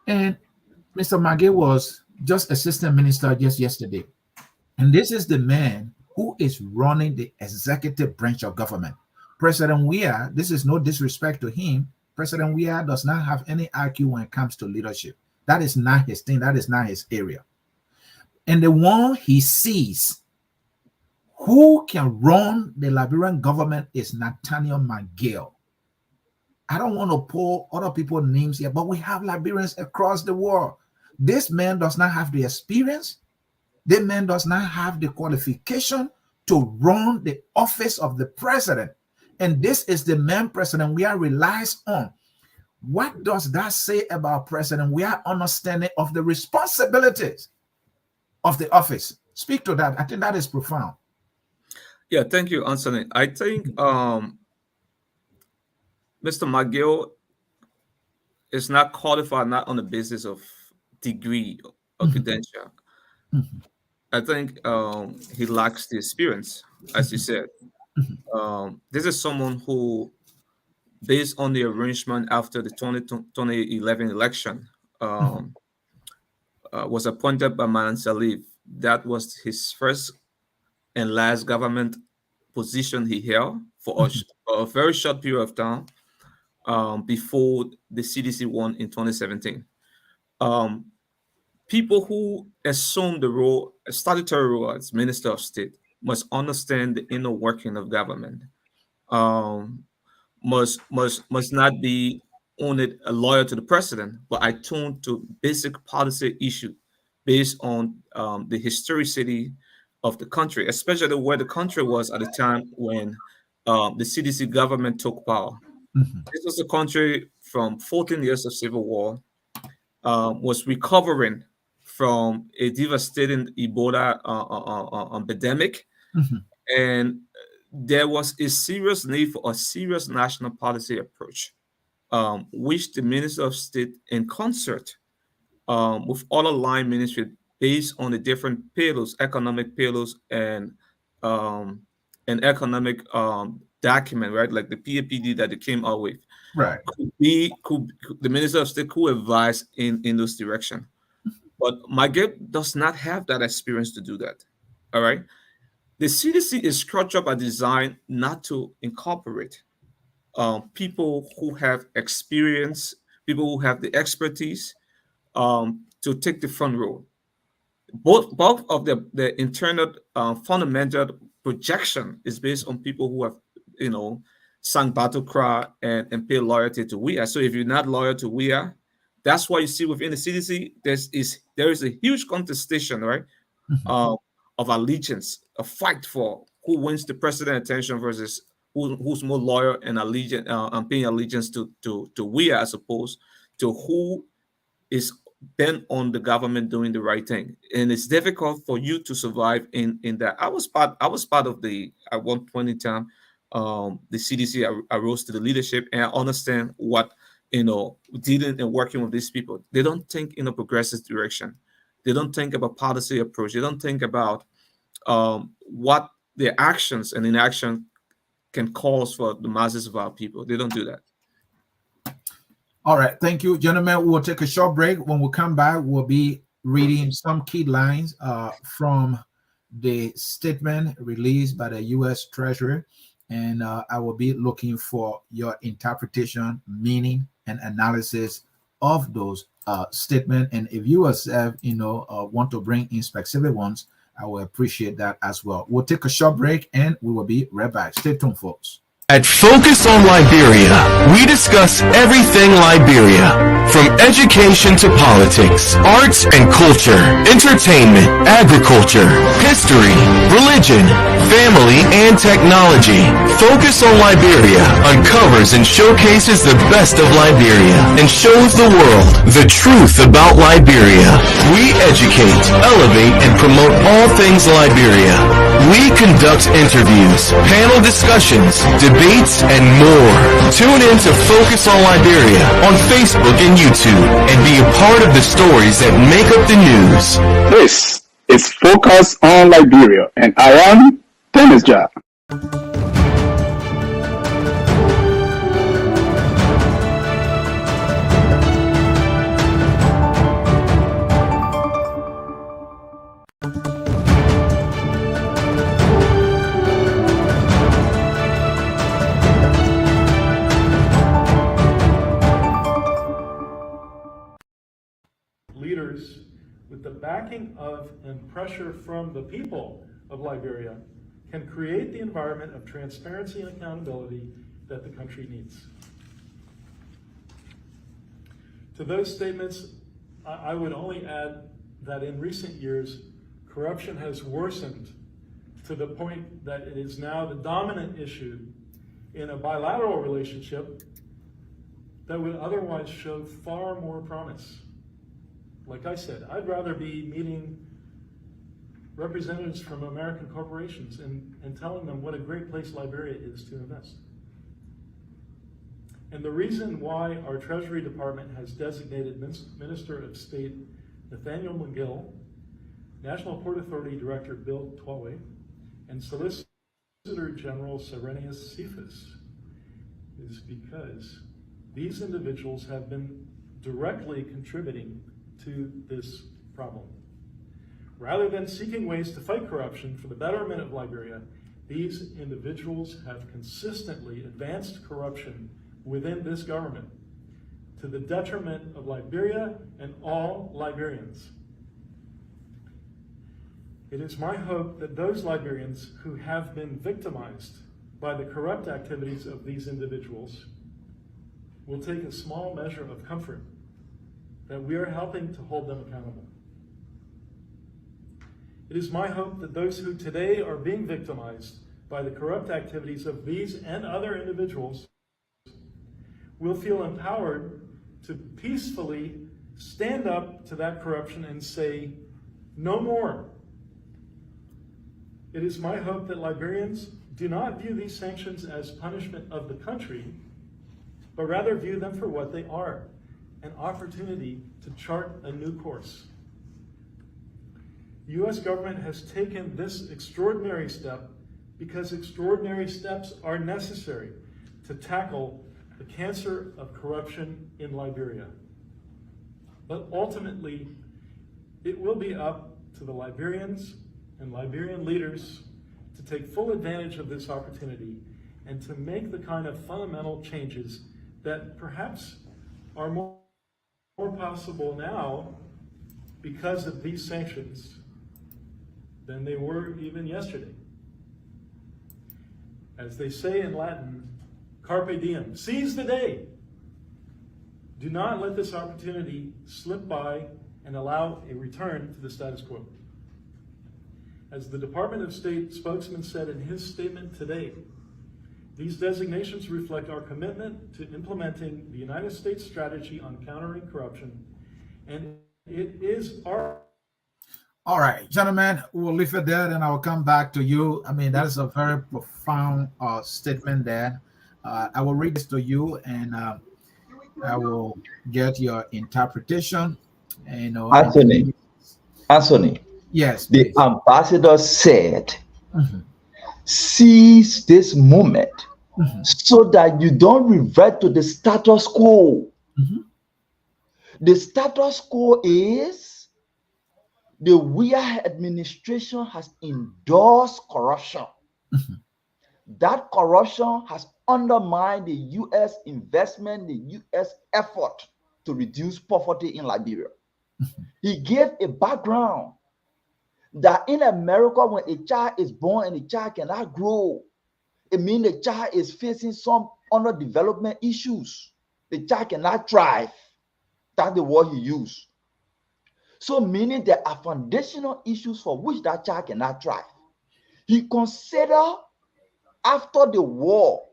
And Mr. McGill was just assistant minister just yesterday. And this is the man who is running the executive branch of government. President Weah, this is no disrespect to him. President Weah does not have any IQ when it comes to leadership. That is not his thing. That is not his area. And the one he sees who can run the Liberian government is Nathaniel McGill. I don't want to pull other people's names here, but we have Liberians across the world. This man does not have the experience. This man does not have the qualification to run the office of the president. And this is the man President Weah relies on. What does that say about President Weah's understanding of the responsibilities of the office? Speak to that. I think that is profound. Yeah, thank you, Anthony. I think Mr. McGill is not qualified not on the basis of degree or credential. I think he lacks the experience, as you said. This is someone who, based on the arrangement after the 2011 election, was appointed by Manan Salif. That was his first and last government position he held for a very short period of time before the CDC won in 2017. People who assume the role, a statutory role as Minister of State, must understand the inner working of government. Must not be only a lawyer to the president, but attuned to basic policy issue based on the historicity of the country, especially where the country was at the time when the CDC government took power. This was a country from 14 years of civil war, was recovering from a devastating Ebola pandemic, and there was a serious need for a serious national policy approach, which the Minister of State, in concert with all aligned ministries, based on the different pillars, economic pillars, and economic document, right? Like the PAPD that they came out with, Right. could the Minister of State could advise in those direction. But Gov't does not have that experience to do that. All right. The CDC is structured by design not to incorporate people who have experience, people who have the expertise to take the front row. Both of the internal fundamental projection is based on people who have, sung battle cry and pay loyalty to Weah. So if you're not loyal to Weah, that's why you see within the CDC there is a huge contestation, right, of allegiance, a fight for who wins the president attention versus who's more loyal and allegiant and paying allegiance to Weah as opposed to who is bent on the government doing the right thing. And it's difficult for you to survive in that. I was part of the, at one point in time, the CDC. I rose to the leadership, and I understand what dealing and working with these people. They don't think in a progressive direction. They don't think about policy approach. They don't think about what their actions and inaction can cause for the masses of our people. They don't do that. All right, thank you, gentlemen. We'll take a short break. When we come back, we'll be reading some key lines from the statement released by the U.S. Treasury, and I will be looking for your interpretation, meaning, and analysis of those statements. And if you yourself, want to bring in specific ones, I will appreciate that as well. We'll take a short break, and we will be right back. Stay tuned, folks. At Focus on Liberia, we discuss everything Liberia, from education to politics, arts and culture, entertainment, agriculture, history, religion, family, and technology. Focus on Liberia uncovers and showcases the best of Liberia and shows the world the truth about Liberia. We educate, elevate, and promote all things Liberia. We conduct interviews, panel discussions, debates, and more. Tune in to Focus on Liberia on Facebook and YouTube and be a part of the stories that make up the news. This is Focus on Liberia, and I am Panelists. Leaders with the backing of and pressure from the people of Liberia can create the environment of transparency and accountability that the country needs. To those statements, I would only add that in recent years, corruption has worsened to the point that it is now the dominant issue in a bilateral relationship that would otherwise show far more promise. Like I said, I'd rather be meeting representatives from American corporations and telling them what a great place Liberia is to invest. And the reason why our Treasury Department has designated Minister of State Nathaniel McGill, National Port Authority Director Bill Twaway, and Solicitor General Serenius Cephas is because these individuals have been directly contributing to this problem. Rather than seeking ways to fight corruption for the betterment of Liberia, these individuals have consistently advanced corruption within this government to the detriment of Liberia and all Liberians. It is my hope that those Liberians who have been victimized by the corrupt activities of these individuals will take a small measure of comfort that we are helping to hold them accountable. It is my hope that those who today are being victimized by the corrupt activities of these and other individuals will feel empowered to peacefully stand up to that corruption and say, no more. It is my hope that Liberians do not view these sanctions as punishment of the country, but rather view them for what they are, an opportunity to chart a new course. The U.S. government has taken this extraordinary step because extraordinary steps are necessary to tackle the cancer of corruption in Liberia. But ultimately, it will be up to the Liberians and Liberian leaders to take full advantage of this opportunity and to make the kind of fundamental changes that perhaps are more possible now because of these sanctions than they were even yesterday. As they say in Latin, carpe diem, seize the day. Do not let this opportunity slip by and allow a return to the status quo. As the Department of State spokesman said in his statement today, these designations reflect our commitment to implementing the United States strategy on countering corruption, and it is our... All right, gentlemen, we'll leave it there, and I will come back to you. I mean, that is a very profound statement there. I will read this to you, and I will get your interpretation. You know, Anthony. Yes, the please. ambassador said, seize this moment so that you don't revert to the status quo. The status quo is the Weah administration has endorsed corruption. That corruption has undermined the U.S. investment, the U.S. effort to reduce poverty in Liberia. He gave a background that in America, when a child is born and the child cannot grow, it means the child is facing some underdevelopment issues. The child cannot thrive. That's the word he used. So meaning there are foundational issues for which that child cannot thrive. He considered after the war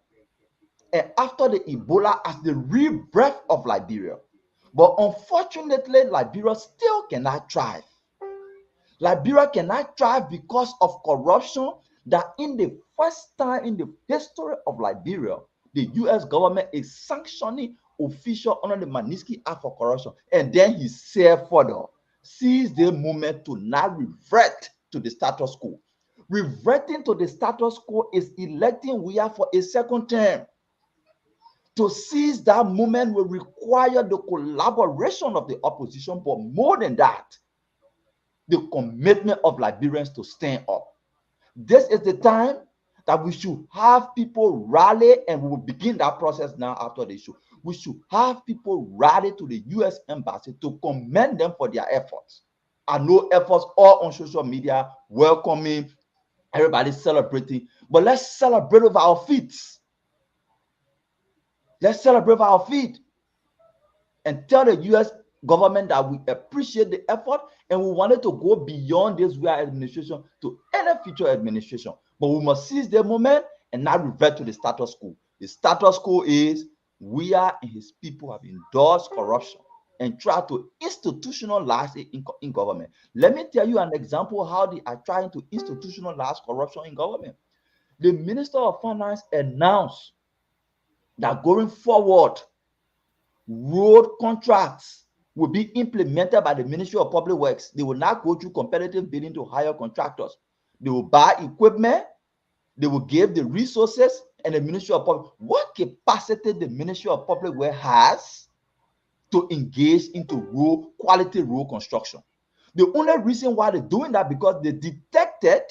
and after the Ebola as the rebirth of Liberia. But unfortunately, Liberia still cannot thrive. Liberia cannot thrive because of corruption that in the first time in the history of Liberia, the U.S. government is sanctioning officials under the Magnitsky Act for corruption. And then he said further, seize the moment to not revert to the status quo. Reverting to the status quo is electing Weah for a second term. To seize that moment will require the collaboration of the opposition, but more than that, the commitment of Liberians to stand up. This is the time that we should have people rally, and we will begin that process now after the show. We should have people rally to the U.S. Embassy to commend them for their efforts. I know efforts all on social media, welcoming, everybody celebrating, but let's celebrate with our feet. Let's celebrate with our feet and tell the U.S. government that we appreciate the effort and we wanted to go beyond this Weah administration to any future administration. But we must seize the moment and not revert to the status quo. The status quo is Weah and his people have endorsed corruption and try to institutionalize it in government. Let me tell you an example of how they are trying to institutionalize corruption in government. The Minister of Finance announced that going forward, road contracts will be implemented by the Ministry of Public Works. They will not go through competitive bidding to hire contractors. They will buy equipment, they will give the resources, and the Ministry of Public, what capacity the Ministry of Public Works has to engage into quality road construction. The only reason why they're doing that because they detected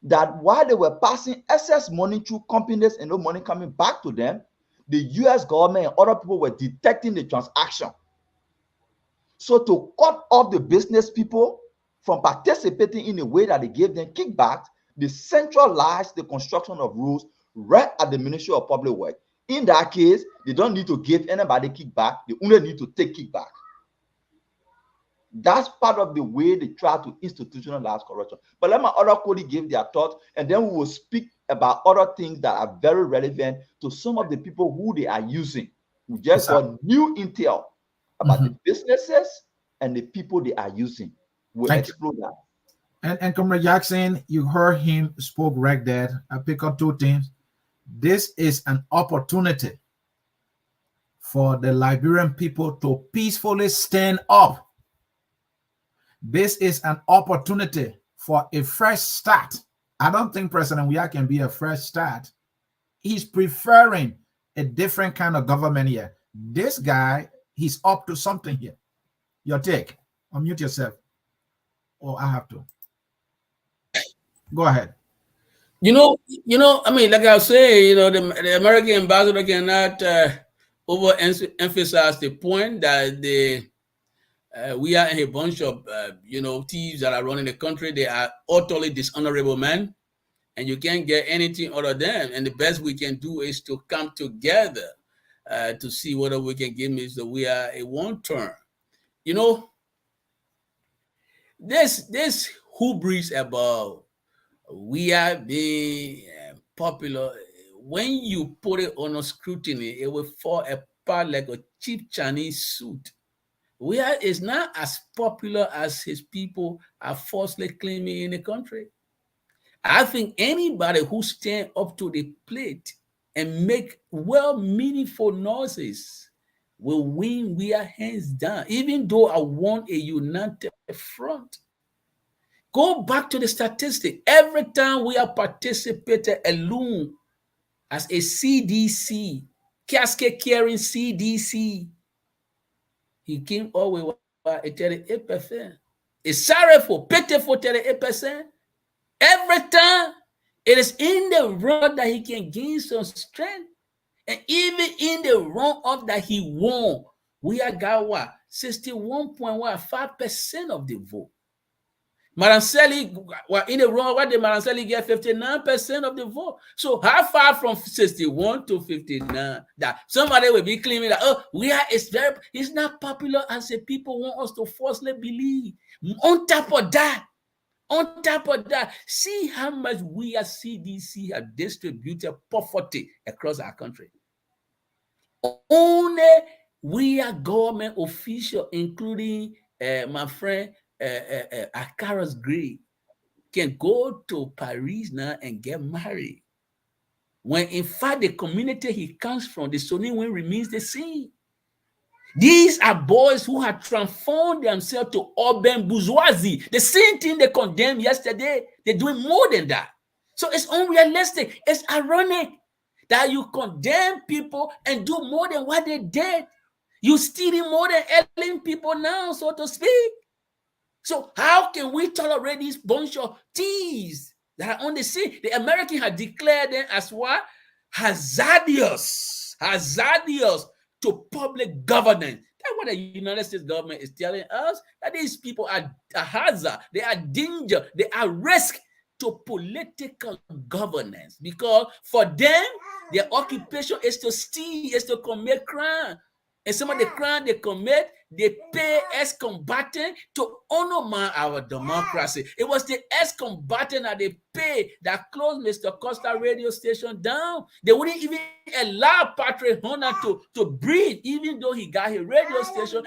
that while they were passing excess money through companies and no money coming back to them, the U.S. government and other people were detecting the transaction. So to cut off the business people from participating in a way that they gave them kickbacks, they centralized the construction of roads right at the Ministry of Public Works. In that case, they don't need to give anybody kickback. They only need to take kickback. That's part of the way they try to institutionalize corruption. But let my other colleagues give their thoughts, and then we will speak about other things that are very relevant to some of the people who they are using. We just got new intel about the businesses and the people they are using. We'll explore that. And Comrade Jackson, you heard him spoke right there. I pick up two things. This is an opportunity for the Liberian people to peacefully stand up. This is an opportunity for a fresh start I don't think President Weah can be a fresh start. He's preferring a different kind of government here. This guy, he's up to something here. Your take. Unmute yourself. Oh, I have to. Go ahead. You know, I mean, like I was saying, the American ambassador cannot overemphasize the point that we are a bunch of, thieves that are running the country. They are utterly dishonorable men, and you can't get anything out of them. And the best we can do is to come together to see whether we can give Mr. Weah a one term. This hubris about Weah being popular, when you put it on a scrutiny, it will fall apart like a cheap Chinese suit. Weah is not as popular as his people are falsely claiming in the country. I think anybody who stand up to the plate and make meaningful noises will win Weah hands down, even though I want a united front. Go back to the statistic. Every time we have participated alone as a CDC, casket carrying CDC, he came all the way at 38%. It's sorrowful, pitiful 38%. Every time it is in the run that he can gain some strength. And even in the run up that he won, we are got what? 61.5% of the vote. Maranseli, in the wrong, what did Maranseli get? 59% of the vote. So how far from 61 to 59 that somebody will be claiming that, it's not popular as the people want us to falsely believe. On top of that, see how much we as CDC have distributed poverty across our country. Only we are government official, including my friend Akara's Gray, can go to Paris now and get married, when in fact the community he comes from, the Sonny Wing, remains the same. These are boys who have transformed themselves to urban bourgeoisie. The same thing they condemned yesterday, they're doing more than that. So it's unrealistic. It's ironic that you condemn people and do more than what they did. You stealing more than helping people now, so to speak. So how can we tolerate this bunch of thieves that are on the scene? The Americans have declared them as what? Hazardous to public governance. That's what the United States government is telling us, that these people are a hazard, they are danger, they are risk to political governance, because for them, their occupation is to steal, is to commit crime. And some of the crime they commit, they pay ex-combatant to undermine our democracy. It was the ex-combatant that they paid that closed Mr. Costa radio station down. They wouldn't even allow Patrick Hunter to breathe, even though he got his radio station.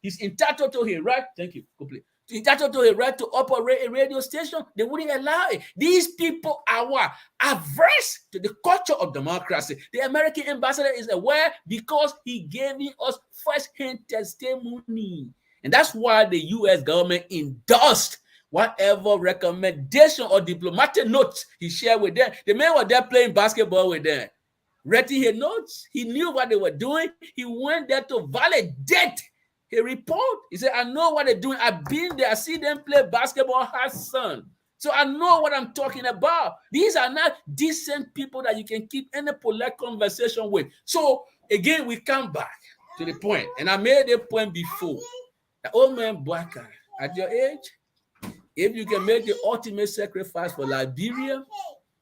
He's entitled to his right. Thank you. Complete. Entitled to a right to operate a radio station. They wouldn't allow it. These people are what? Averse to the culture of democracy. The American ambassador is aware because he gave us first-hand testimony. And that's why the U.S. government endorsed whatever recommendation or diplomatic notes he shared with them. The man was there playing basketball with them, writing his notes. He knew what they were doing. He went there to validate a report. He said, I know what they're doing. I've been there. I see them play basketball, hard son. So I know what I'm talking about. These are not decent people that you can keep any polite conversation with. So again, we come back to the point. And I made a point before. The old man Bwaka, at your age, if you can make the ultimate sacrifice for Liberia,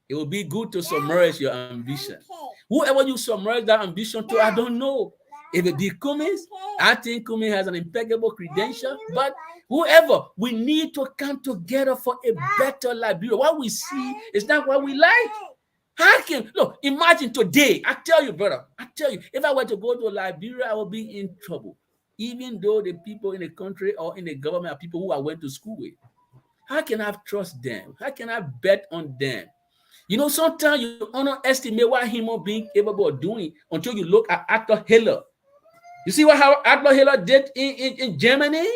it will be good to submerge your ambition. Whoever you submerge that ambition to, I don't know. If it be Cummins, I think Cummins has an impeccable credential, but whoever, we need to come together for a better Liberia. What we see is not what we like. How can, look, imagine today, I tell you, brother, if I were to go to Liberia, I would be in trouble. Even though the people in the country or in the government are people who I went to school with. How can I trust them? How can I bet on them? You know, sometimes you underestimate what human being capable of doing until you look at Adolf Hitler. You see how Adolf Hitler did in Germany?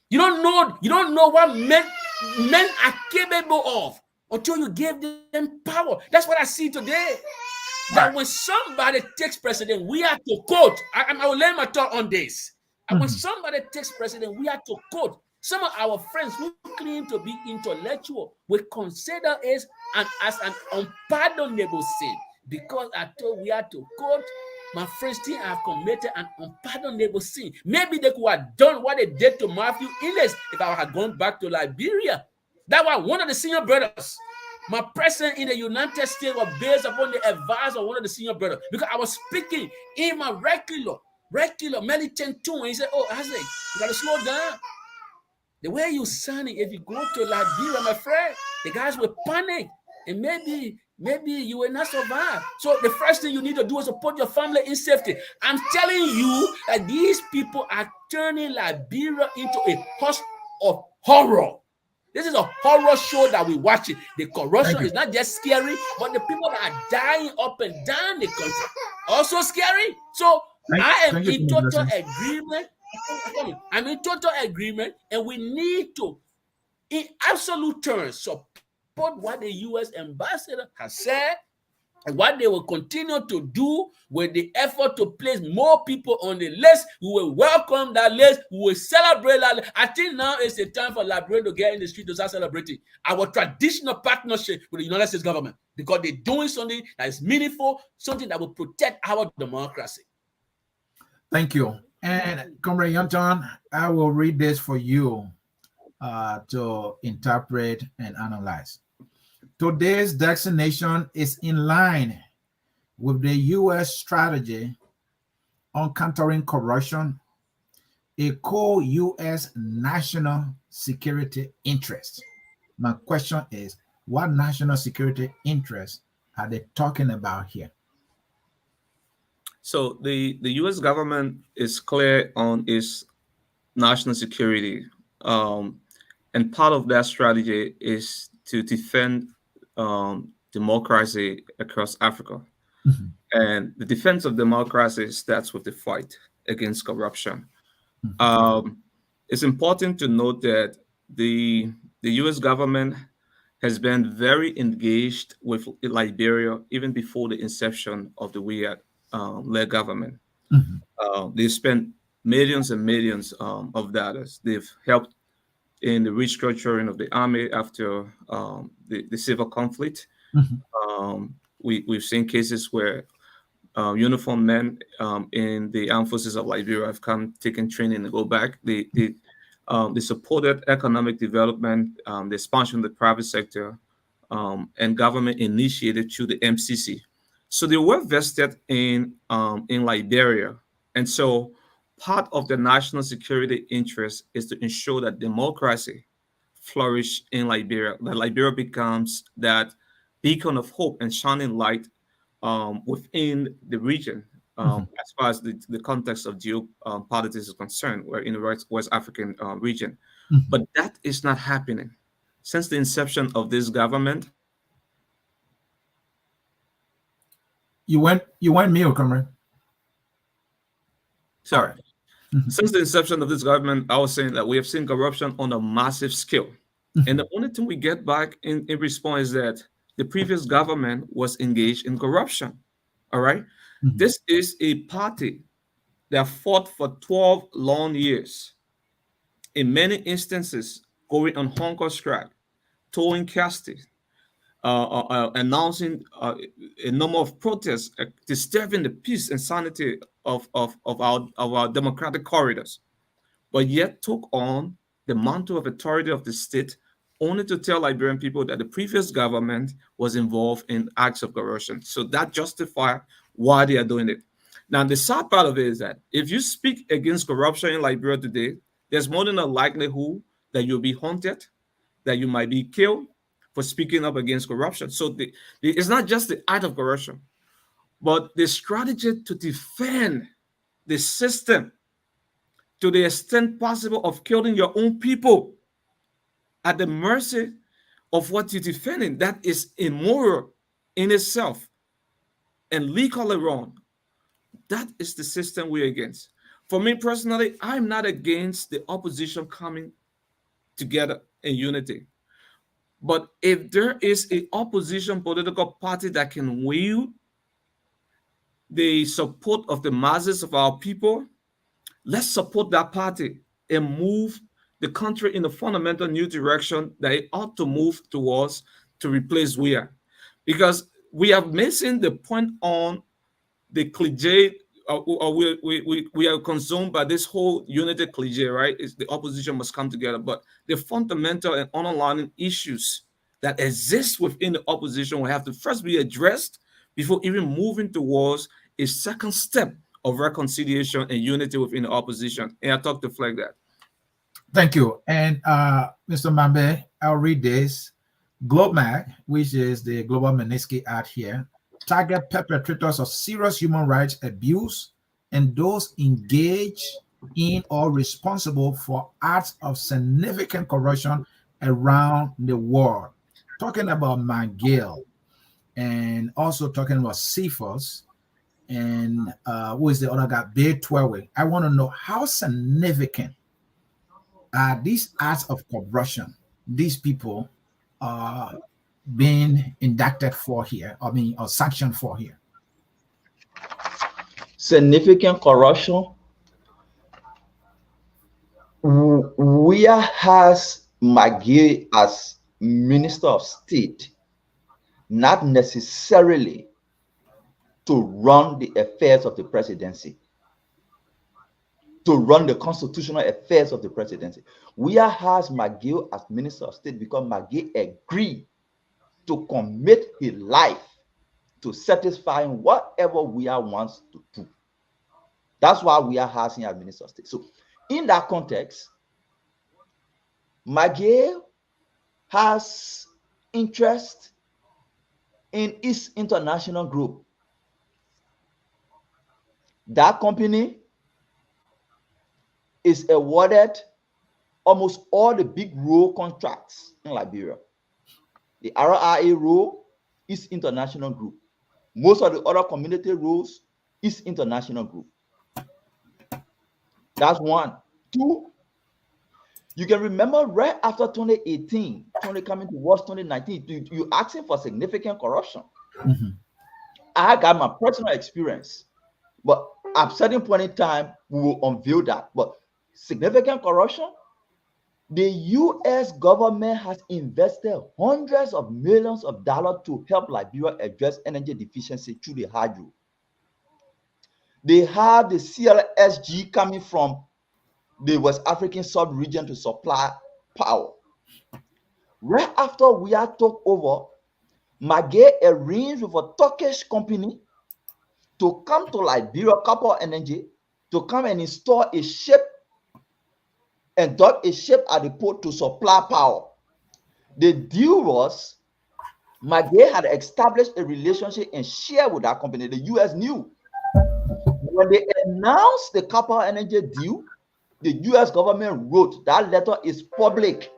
You don't know what men are capable of until you give them power. That's what I see today. That when somebody takes president, we have to quote. I will lay my thought on this. And when somebody takes president, we have to quote. Some of our friends who claim to be intellectual, we consider it as an unpardonable sin. Because I told we had to quote, my friends still have committed an unpardonable sin. Maybe they could have done what they did to Matthew Innes if I had gone back to Liberia. That was one of the senior brothers. My presence in the United States was based upon the advice of one of the senior brothers because I was speaking in my regular militant tone. And he said, "Oh, Isaac, you gotta slow down. The way you sound it, if you go to Liberia, my friend, the guys will panic, and maybe you will not survive. So the first thing you need to do is to put your family in safety." I'm telling you that these people are turning Liberia into a house of horror. This is a horror show that we're watching. The corruption is not just scary, but the people that are dying up and down the country also scary. So I am in total agreement. I'm in total agreement, and we need to, in absolute terms, support what the U.S. ambassador has said and what they will continue to do with the effort to place more people on the list. We will welcome that list. We will celebrate that list. I think now is the time for Liberia to get in the street to start celebrating our traditional partnership with the United States government because they're doing something that is meaningful, something that will protect our democracy. Thank you. And Comrade Yonton, I will read this for you to interpret and analyze. Today's designation is in line with the U.S. strategy on countering corruption, a core U.S. national security interest. My question is, what national security interest are they talking about here? So the U.S. government is clear on its national security, and part of that strategy is to defend democracy across Africa. And the defense of democracy starts with the fight against corruption. It's important to note that the U.S. government has been very engaged with Liberia even before the inception of the Weah led government. They spent millions and millions of dollars. They've helped in the restructuring of the army after the civil conflict. We've seen cases where uniformed men in the armed forces of Liberia have come, taken training, and go back. They supported economic development, the expansion of the private sector, and government initiated through the MCC. So they were vested in Liberia, and so part of the national security interest is to ensure that democracy flourish in Liberia, that Liberia becomes that beacon of hope and shining light within the region, as far as the context of geopolitics is concerned, we're in the West African region. But that is not happening. Since the inception of this government. You went mute, comrade. Sorry. Since the inception of this government, I was saying that we have seen corruption on a massive scale. And the only thing we get back in response is that the previous government was engaged in corruption. All right. This is a party that fought for 12 long years. In many instances, going on hunger strike, towing casting, announcing a number of protests, disturbing the peace and sanity of our democratic corridors, but yet took on the mantle of authority of the state only to tell Liberian people that the previous government was involved in acts of corruption. So that justifies why they are doing it. Now, the sad part of it is that if you speak against corruption in Liberia today, there's more than a likelihood that you'll be haunted, that you might be killed for speaking up against corruption. So it's not just the act of corruption, but the strategy to defend the system to the extent possible of killing your own people at the mercy of what you're defending. That is immoral in itself and legally wrong. That is the system we're against. For me personally, I'm not against the opposition coming together in unity. But if there is an opposition political party that can wield the support of the masses of our people, let's support that party and move the country in a fundamental new direction that it ought to move towards to replace Weah. Because we are missing the point on the cliche, or we are consumed by this whole unity cliche, right? It's the opposition must come together. But the fundamental and underlying issues that exist within the opposition will have to first be addressed before even moving towards a second step of reconciliation and unity within the opposition. And I talk to flag that. Thank you. And Mr. Mambe, I'll read this. GlobeMag, which is the global Magnitsky out here, target perpetrators of serious human rights abuse and those engaged in or responsible for acts of significant corruption around the world. Talking about McGill and also talking about CFOS and who is the other guy, Bay 12. I want to know how significant are these acts of corruption these people are being indicted for here, or sanctioned for here? Significant corruption. Weah has McGill as Minister of State, not necessarily to run the affairs of the presidency, to run the constitutional affairs of the presidency. Weah has McGill as Minister of State because McGill agreed to commit his life to satisfying whatever Weah wants to do. That's why Weah has him as Minister of State. So in that context, McGill has interest in its international group. That company is awarded almost all the big road contracts in Liberia. The RRA road is international group. Most of the other community roads is international group. That's one. Two, you can remember right after 2018, 20 coming towards 2019, you asking for significant corruption. Mm-hmm. I got my personal experience, but at a certain point in time, we will unveil that. But significant corruption, the US government has invested hundreds of millions of dollars to help Liberia address energy deficiency through the hydro. They have the CLSG coming from the West African sub-region to supply power. Right after Weah took over, McGill arranged with a Turkish company to come to Liberia, Copper Energy, to come and install a ship and dock a ship at the port to supply power. The deal was McGill had established a relationship and shared with that company. The US knew. When they announced the Copper Energy deal, the US government wrote, that letter is public.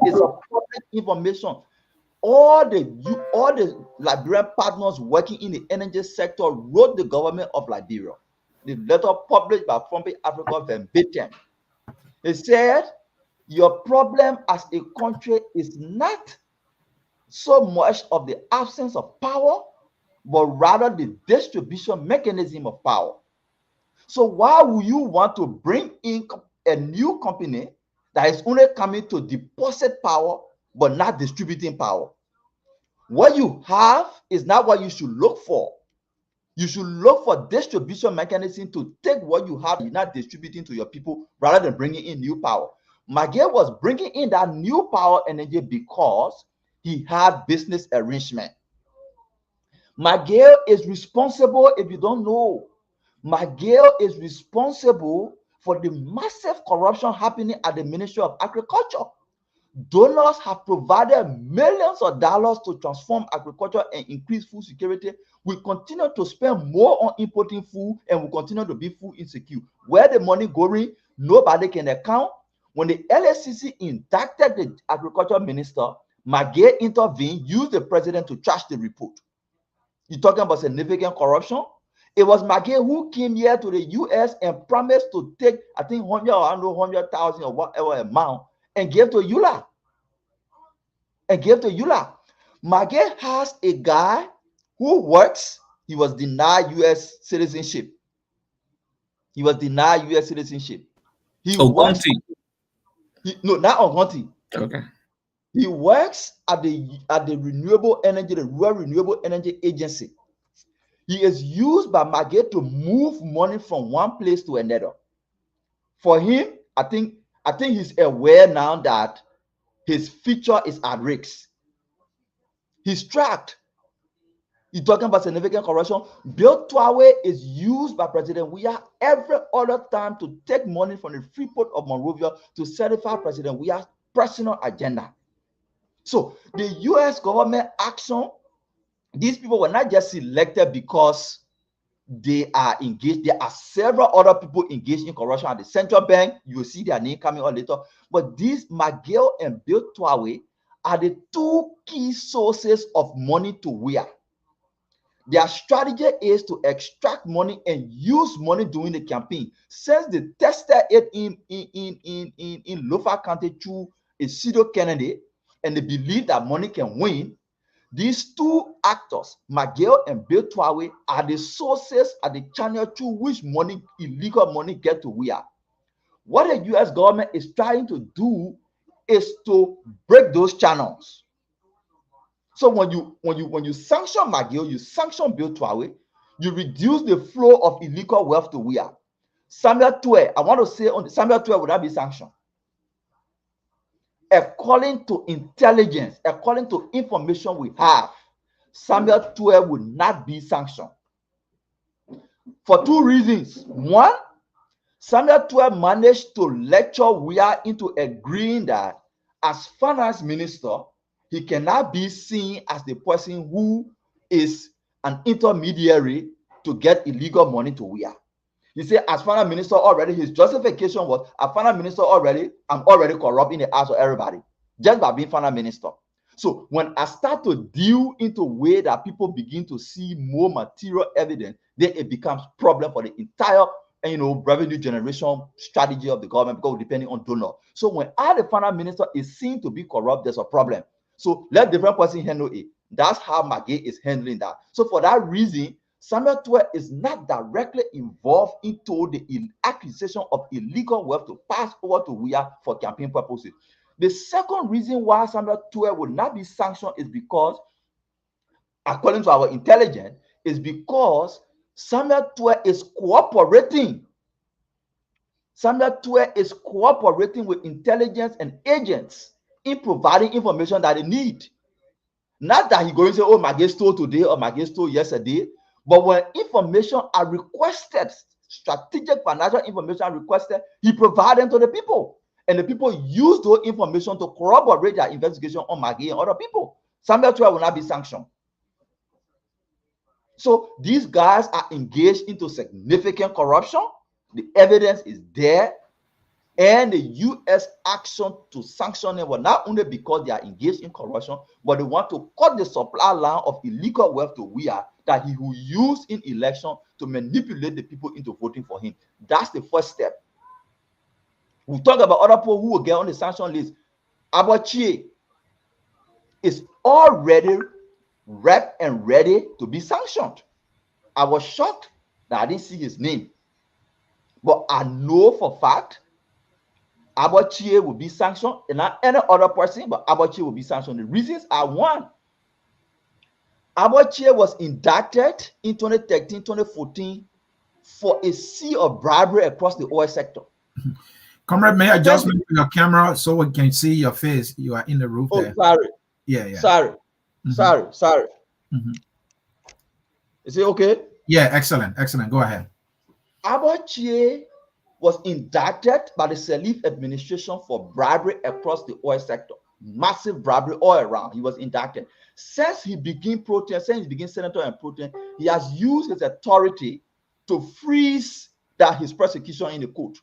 It's a public information. All the Liberian partners working in the energy sector wrote the government of Liberia. The letter published by Front Africa verbatim. It said, your problem as a country is not so much of the absence of power, but rather the distribution mechanism of power. So why would you want to bring in a new company that is only coming to deposit power, but not distributing power? What you have is not what you should look for. You should look for distribution mechanism to take what you have, you're not distributing to your people, rather than bringing in new power. McGill was bringing in that new power energy because he had business arrangement. McGill is responsible, if you don't know, McGill is responsible for the massive corruption happening at the Ministry of Agriculture. Donors have provided millions of dollars to transform agriculture and increase food security. We continue to spend more on importing food and we continue to be food insecure. Where the money going, nobody can account. When the LSCC indicted the agriculture minister, McGill intervened, used the president to trash the report. You're talking about significant corruption? It was McGill who came here to the US and promised to take, I think, 100,000 or whatever amount and give to EULA. and gave to Eula. Maggie has a guy who works. He was denied U.S. citizenship. He was denied U.S. citizenship. He works. No, not on hunting. Okay. He works at the renewable energy, the Rural Renewable Energy Agency. He is used by Maggie to move money from one place to another. For him, I think he's aware now that his future is at risk. He's tracked. You're talking about significant corruption. Bill Twawe is used by President Weah every other time to take money from the Freeport of Monrovia to satisfy President Weah's personal agenda. So the U.S. government action, these people were not just selected because they are engaged. There are several other people engaged in corruption at the central bank. You will see their name coming on later. But these McGill and Bill Twawe are the two key sources of money to Weah. Their strategy is to extract money and use money during the campaign. Since they tested it in Lofa County through a pseudo candidate, and they believe that money can win, these two actors, McGill and Bill Twawe, are the sources, are the channel through which money, illegal money, get to Weah. What the U.S. government is trying to do is to break those channels. So when you sanction McGill, you sanction Bill Twawe, you reduce the flow of illegal wealth to Weah. Samuel Twe, I want to say on Samuel Twe, would that be sanctioned? According to intelligence, according to information we have, Samuel Twe would not be sanctioned. For two reasons. One, Samuel Twe managed to lecture Weah into agreeing that as finance minister, he cannot be seen as the person who is an intermediary to get illegal money to Weah. He said, as finance minister already, his justification was, as finance minister already, I'm already corrupt in the eyes of everybody, just by being finance minister. So when I start to deal into a way that people begin to see more material evidence, then it becomes a problem for the entire revenue generation strategy of the government, because depending on donor. So when the finance minister is seen to be corrupt, there's a problem. So let different person handle it. That's how Maggie is handling that. So for that reason, Samuel Twe is not directly involved into the acquisition of illegal wealth to pass over to Weah for campaign purposes. The second reason why Samuel Twe would not be sanctioned is because, according to our intelligence, is because Samuel Twe is cooperating. Samuel Twe is cooperating with intelligence and agents in providing information that they need. Not that he's going to say, oh, Maggie stole today or Maggie stole yesterday, but when information are requested, strategic financial information are requested, he provides them to the people. And the people use those information to corroborate their investigation on Maggie and other people. Samuel Twe will not be sanctioned. So these guys are engaged into significant corruption. The evidence is there. And the U.S. action to sanction them was not only because they are engaged in corruption, but they want to cut the supply line of illegal wealth to Weah that he will use in election to manipulate the people into voting for him. That's the first step. We'll talk about other people who will get on the sanction list. Abochie is already wrapped and ready to be sanctioned. I was shocked that I didn't see his name. But I know for a fact Abochie will be sanctioned, and not any other person, but Abochie will be sanctioned. The reasons are: one, Abochie was indicted in 2013, 2014 for a sea of bribery across the oil sector. Comrade, may I just move your camera so we can see your face? You are in the roof there. Sorry. Yeah. Sorry. Mm-hmm. Is it okay? Yeah, excellent. Go ahead. Abochie was indicted by the Salif administration for bribery across the oil sector. Massive bribery all around. He was indicted. Since he began senator and protest, he has used his authority to freeze his prosecution in the court.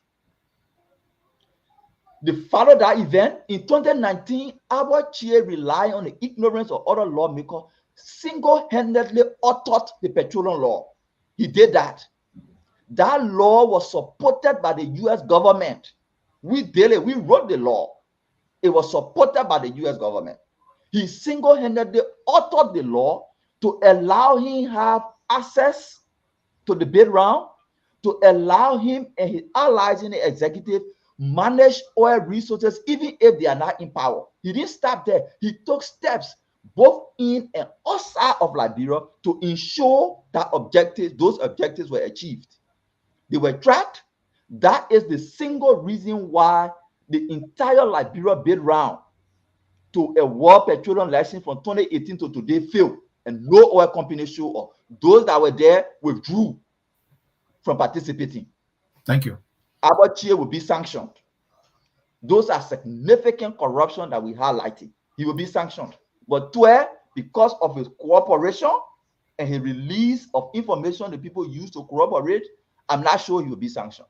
The follow that event in 2019, Abochie relied on the ignorance of other lawmakers, single-handedly authored the petroleum law. He did that. That law was supported by the U.S. government. We wrote the law. It was supported by the U.S. government. He single-handedly authored the law to allow him have access to the bid round, to allow him and his allies in the executive manage oil resources even if they are not in power. He didn't stop there. He took steps both in and outside of Liberia to ensure that those objectives were achieved. They were tracked. That is the single reason why the entire Liberia bid round to a world petroleum license from 2018 to today failed, and no oil company showed up. Those that were there withdrew from participating. Thank you. Abachie will be sanctioned. Those are significant corruption that we highlighted. He will be sanctioned. But Tuer, because of his cooperation and his release of information the people use to corroborate, I'm not sure he will be sanctioned.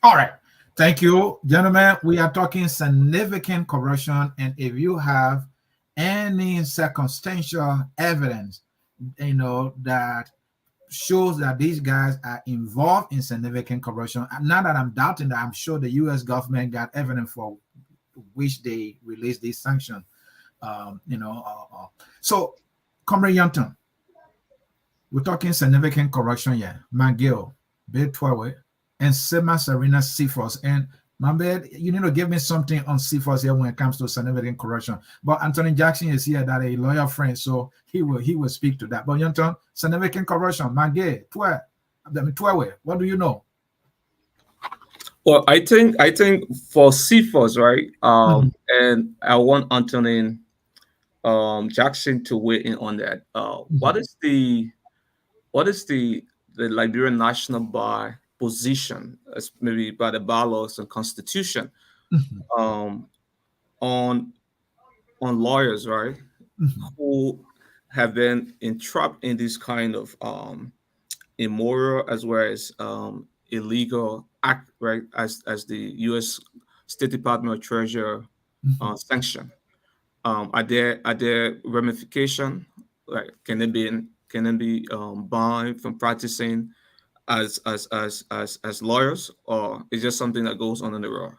All right. Thank you, gentlemen. We are talking significant corruption, and if you have any circumstantial evidence, that shows that these guys are involved in significant corruption, not that I'm doubting that, I'm sure the U.S. government got evidence for which they released these sanctions. So, Comrade Yanton, we're talking significant corruption here. McGill, Bill Twawe, and Sema Serena Cephas. And my bad, you need to give me something on Cephas here when it comes to significant corruption. But Anthony Jackson is here, that a lawyer friend, so he will speak to that. But Yanton, significant corruption, McGill, Twawe, what do you know? Well, I think for Cephas, right? And I want Anthony Jackson to weigh in on that. What is the Liberian National Bar position, as maybe by the bylaws and constitution, on lawyers, right, who have been entrapped in this kind of immoral as well as illegal act, right, as the U.S. State Department of Treasury sanction. Are there ramifications? Like, can they be banned from practicing as lawyers, or is just something that goes on in the raw?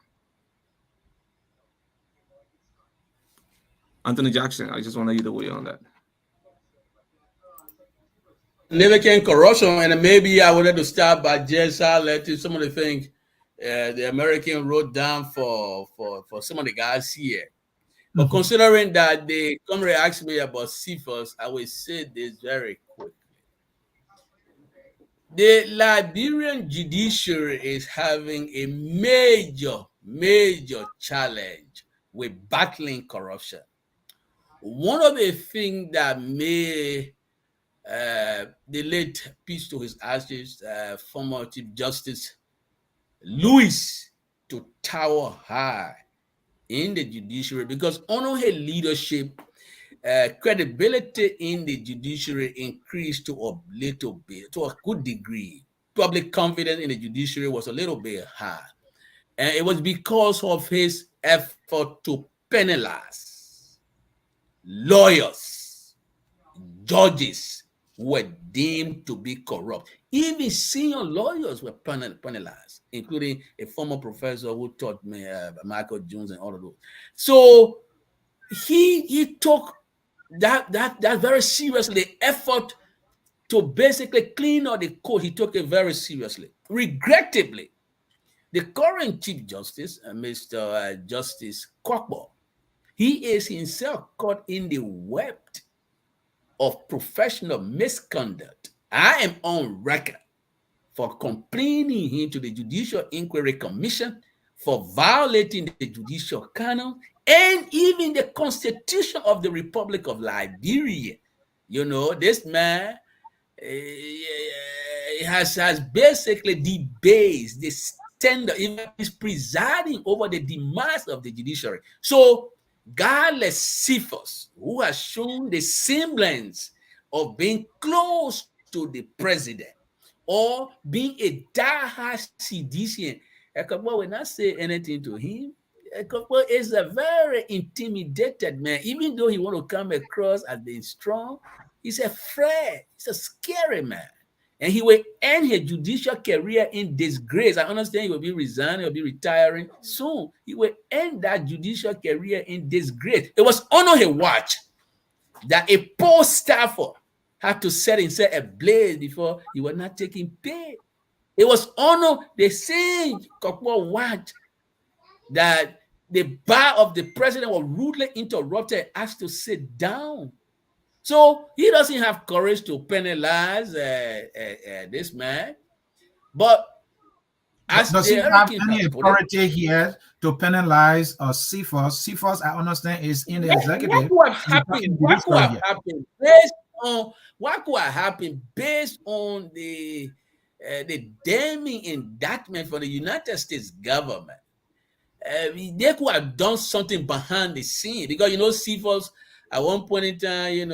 Anthony Jackson, I just want you to weigh on that. Significant corruption, and maybe I wanted to start by just highlighting some of the things the American wrote down for some of the guys here. But considering that the comrade asked me about Cephas, I will say this very quickly. The Liberian judiciary is having a major challenge with battling corruption. One of the things that made the late, peace to his ashes, former Chief Justice Lewis to tower high in the judiciary, because under her leadership, credibility in the judiciary increased to a little bit, to a good degree. Public confidence in the judiciary was a little bit high. And it was because of his effort to penalize lawyers, judges who were deemed to be corrupt. Even senior lawyers were penalized, including a former professor who taught me, Michael Jones, and all of those. So he took that very seriously. The effort to basically clean out the code, he took it very seriously. Regrettably, the current Chief Justice, Mr. Justice Kwakpo, he is himself caught in the web of professional misconduct. I am on record for complaining him to the Judicial Inquiry Commission for violating the judicial canon and even the Constitution of the Republic of Liberia. You know, this man has basically debased the standard, even is presiding over the demise of the judiciary. So, godless Cephas, who has shown the semblance of being close to the president or being a diehard seditious, Ekabo will not say anything to him. Ekabo is a very intimidated man. Even though he want to come across as being strong, he's afraid. He's a scary man. And he will end his judicial career in disgrace. I understand he will be resigning, he will be retiring soon. He will end that judicial career in disgrace. It was on his watch that a poor staffer had to set himself ablaze before he was not taking pay. It was on the same watch that the bar of the president was rudely interrupted and asked to sit down. So he doesn't have courage to penalize this man. But as does the he have Americans any have put it, authority here to penalize CFOs? CFOs, I understand, is in the executive. what could have happened based on the damning indictment for the United States government? They could have done something behind the scene, because CFOs at one point in time, he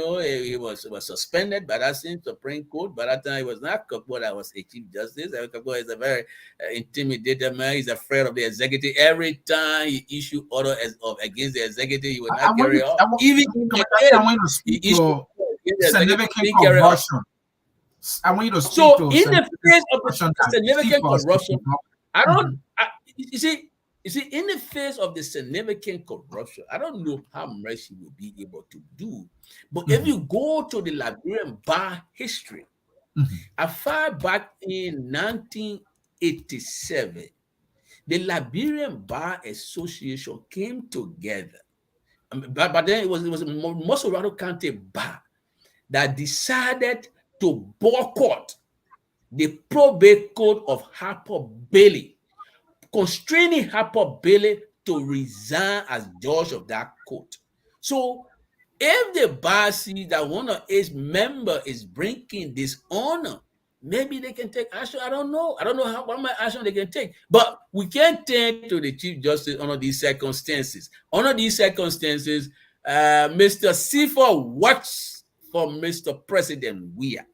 was suspended by that same Supreme Court. By that time, he was not Gov't that was a Chief Justice. Gov't is a very intimidated man. He's afraid of the executive. Every time he issued order against the executive, he would not carry out. Even in the case, I want to speak to significant corruption. I want you to speak so to in the face of the significant corruption, I don't. You see, in the face of the significant corruption, I don't know how much he will be able to do. But if you go to the Liberian bar history, as far back in 1987, the Liberian Bar Association came together. But then it was Mosorado County Bar that decided to boycott the probate code of Harper Bailey, constraining Harper Bailey to resign as judge of that court. So if the bar sees that one of its members is bringing dishonor, maybe they can take action. I don't know what much action they can take. But we can't turn to the Chief Justice under these circumstances. Under these circumstances, Mr. Seafor works for Mr. President Weah.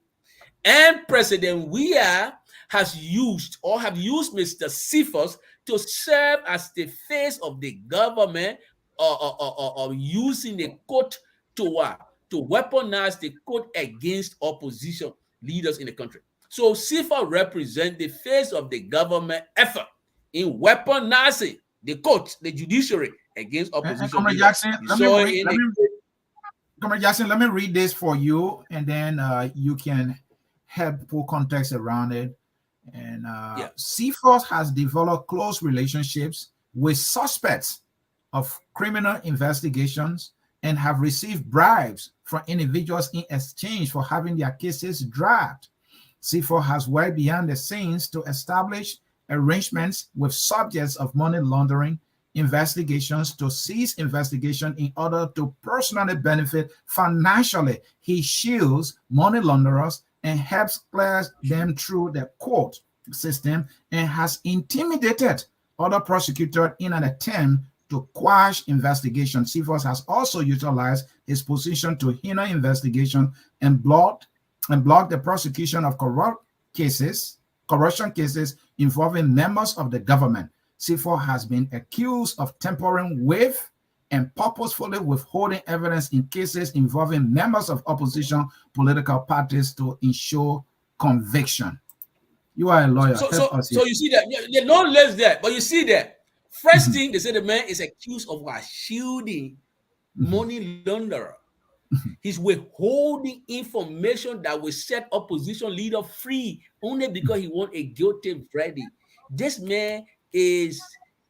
And President Weah have used Mr. Seafor to serve as the face of the government, or using the court to weaponize the court against opposition leaders in the country. So Seafor represents the face of the government effort in weaponizing the court, the judiciary, against opposition Comrade leaders. Jackson, let me read this for you, and then you can help put context around it. And Seafor has developed close relationships with suspects of criminal investigations and have received bribes from individuals in exchange for having their cases dragged. Seafor has worked behind the scenes to establish arrangements with subjects of money laundering investigations to cease investigation in order to personally benefit financially. He shields money launderers and helps clear them through the court system, and has intimidated other prosecutors in an attempt to quash investigation. Seafor has also utilized his position to hinder investigation and block the prosecution of corruption cases involving members of the government. Seafor has been accused of tampering with and purposefully withholding evidence in cases involving members of opposition political parties to ensure conviction. You are a lawyer. So you see that the law lives there, but you see that first thing they say, the man is accused of shielding money launderer. He's withholding information that will set opposition leader free only because he wants a guilty verdict. This man is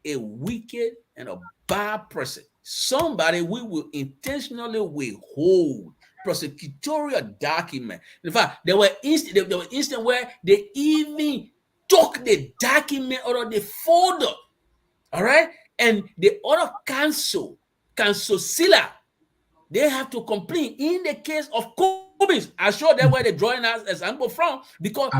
a wicked and a bad person. Somebody we will intentionally withhold prosecutorial document. In fact, there were instances where they even took the document out of the folder. All right, and the other counsel Silla, they have to complain. In the case of Cummings, I'm sure that's where they're drawing us as example from, because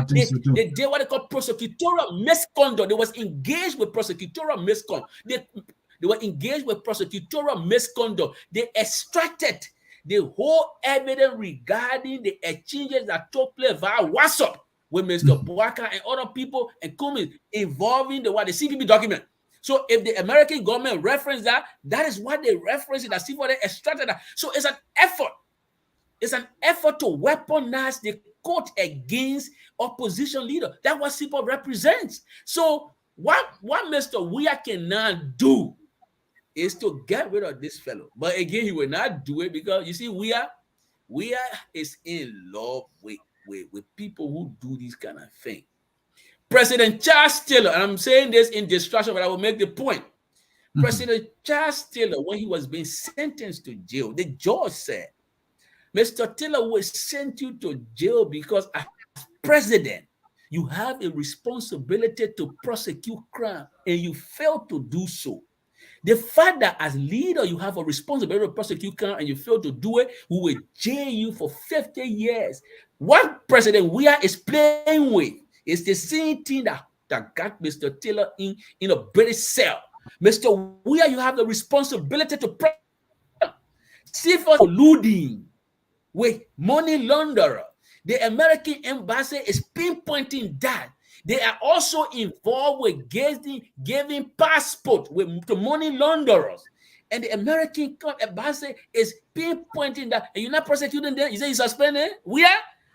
they did what they call prosecutorial misconduct. They was engaged with prosecutorial misconduct. They were engaged with prosecutorial misconduct. They extracted the whole evidence regarding the exchanges that took place via WhatsApp with Mr. Boaka and other people and Cummings involving the CPB document. So if the American government referenced that, that is what they referenced it. That's what they extracted that. So it's an effort. It's an effort to weaponize the court against opposition leader. That's what CIPOB represents. So what Mr. Weah can now do is to get rid of this fellow. But again, he will not do it because you see, Weah is in love with people who do this kind of thing. President Charles Taylor, and I'm saying this in distraction, but I will make the point. President Charles Taylor, when he was being sentenced to jail, the judge said, Mr. Taylor will send you to jail because as president, you have a responsibility to prosecute crime and you fail to do so. The fact that as leader, you have a responsibility to prosecute crime and you fail to do it, we will jail you for 50 years. What President Weah is playing with is the same thing that got Mr. Taylor in a British cell. Mr. Weah, you have the responsibility to see for colluding with money launderer. The American embassy is pinpointing that. They are also involved with giving passport to money launderers. And the American embassy is pinpointing that. And you're not prosecuting them. You say you suspended. Weah,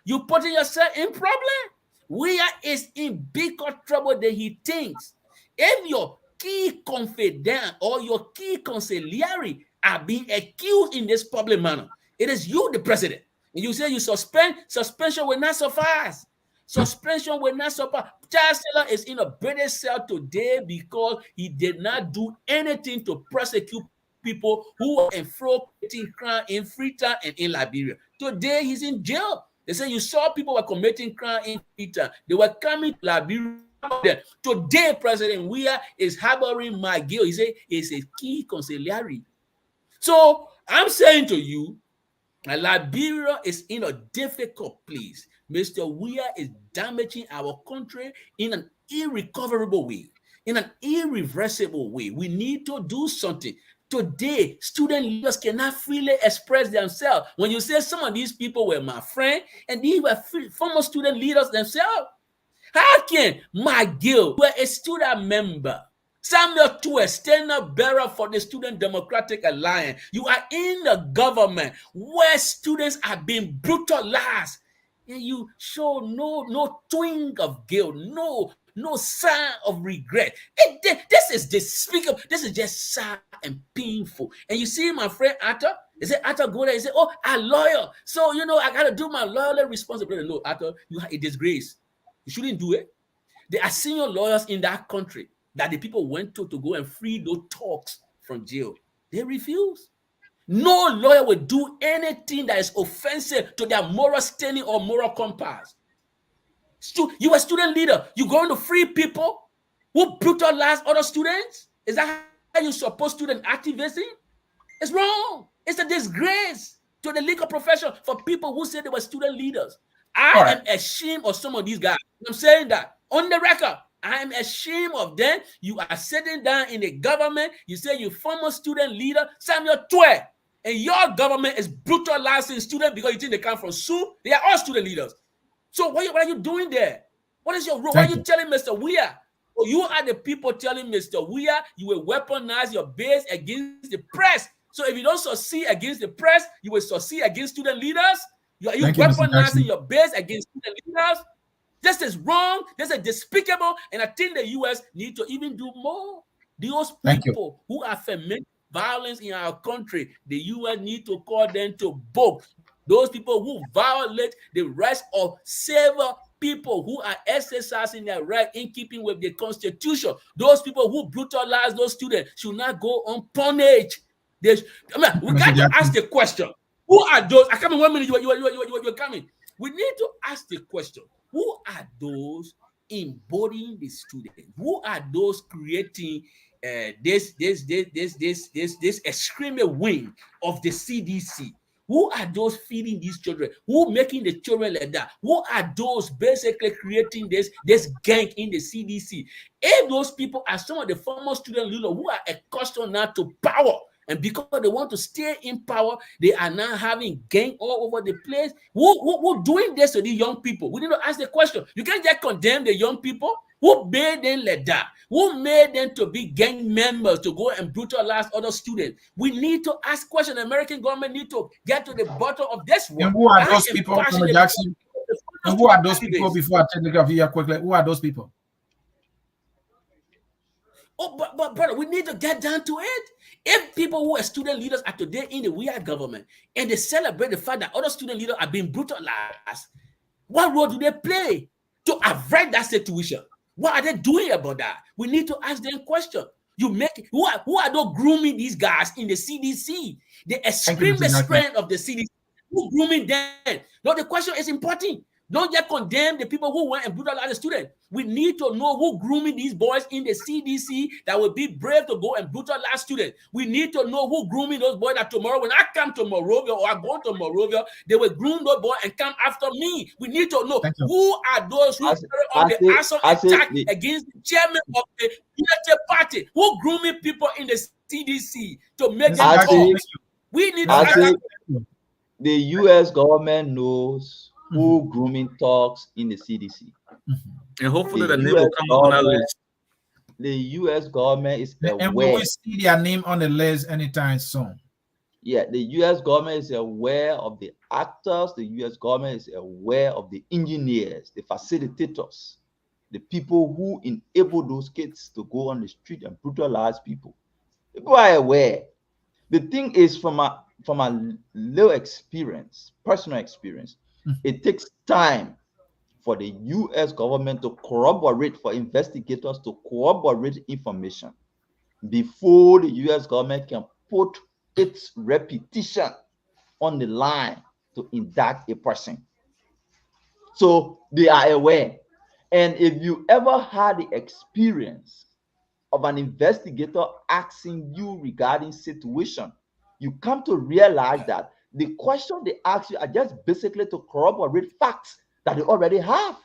you putting yourself in problem. Weah is in bigger trouble than he thinks. If your key confidant or your key consigliere are being accused in this public manner, it is you, the president. And you say you suspension will not suffice. Suspension will not suffice. Charles Taylor is in a British cell today because he did not do anything to prosecute people who were committing crime in Freetown and in Liberia. Today he's in jail. They say you saw people were committing crime in Freetown. They were coming to Liberia. Today, President Weah is harboring McGill. He said he's a key consigliere. So I'm saying to you, Liberia is in a difficult place. Mr. Weah is damaging our country in an irrecoverable way, in an irreversible way. We need to do something. Today, student leaders cannot freely express themselves. When you say some of these people were my friend, and these were former student leaders themselves, how can McGill, who are a student member, Samuel Tuer, standard bearer for the Student Democratic Alliance, you are in the government where students are being brutalized, and you show no twinge of guilt, no sign of regret. This is despicable. This is just sad and painful. And you see my friend Arthur, he said, Arthur go there, he said, oh, I'm loyal. So, I got to do my loyal responsibility. No, Arthur, you have a disgrace. You shouldn't do it. There are senior lawyers in that country that the people went to go and free those talks from jail. They refuse. No lawyer will do anything that is offensive to their moral standing or moral compass. You are a student leader. You going to free people who brutalize other students? Is that how you support student activism? It's wrong. It's a disgrace to the legal profession for people who say they were student leaders. I am ashamed of some of these guys. I'm saying that on the record. I am ashamed of them. You are sitting down in the government. You say you're former student leader, Samuel Tuer, and your government is brutalizing students because you think they come from soup. They are all student leaders. So what are you doing there? What is your role? Why are you telling Mr. Weah? Well, you are the people telling Mr. Weah you will weaponize your base against the press. So if you don't succeed against the press, you will succeed against student leaders. Are you weaponizing your base against student leaders? This is wrong. This is despicable. And I think the U.S. need to even do more. Those people who are fomenting violence in our country, the U.S. need to call them to book. Those people who violate the rights of several people who are exercising their right in keeping with the Constitution. Those people who brutalize those students should not go unpunished. We got to ask the question. Who are those? I come in 1 minute. You're coming. We need to ask the question. Who are those embodying the student? Who are those creating this extreme wing of the CDC? Who are those feeding these children? Who making the children like that? Who are those basically creating this gang in the CDC? If those people are some of the former student leaders who are accustomed now to power, and because they want to stay in power, they are now having gang all over the place. Who doing this to these young people? We need to ask the question. You can't just condemn the young people. Who made them like that? Who made them to be gang members to go and brutalize other students? We need to ask questions. The American government need to get to the bottom of this one. And who are those people, Jackson? And who are those people before I take the off here quickly? Who are those people? Oh, but brother, we need to get down to it. If people who are student leaders are today in the Weah government and they celebrate the fact that other student leaders are being brutalized, what role do they play to avoid that situation? What are they doing about that? We need to ask them questions. You make who are those grooming these guys in the CDC? The extreme strength of the CDC. Who grooming them? No, the question is important. Don't just condemn the people who went and brutalized the student. We need to know who grooming these boys in the CDC that will be brave to go and brutalize students. We need to know who grooming those boys that tomorrow, when I come to Monrovia or I go to Monrovia, they will groom those boys and come after me. We need to know who are those who carry on the arson attack against the chairman of the United Party, who grooming people in the CDC to make them talk. We need to ask that. The U.S. government knows who grooming talks in the CDC. And hopefully the name will come on our list. The U.S. government is aware. And we will see their name on the list anytime soon. Yeah, the U.S. government is aware of the actors. The U.S. government is aware of the engineers, the facilitators, the people who enable those kids to go on the street and brutalize people. People are aware. The thing is, from a little experience, personal experience, it takes time for the U.S. government to corroborate, for investigators to corroborate information before the U.S. government can put its reputation on the line to indict a person. So they are aware. And if you ever had the experience of an investigator asking you regarding situation, you come to realize that the question they ask you are just basically to corroborate facts that they already have.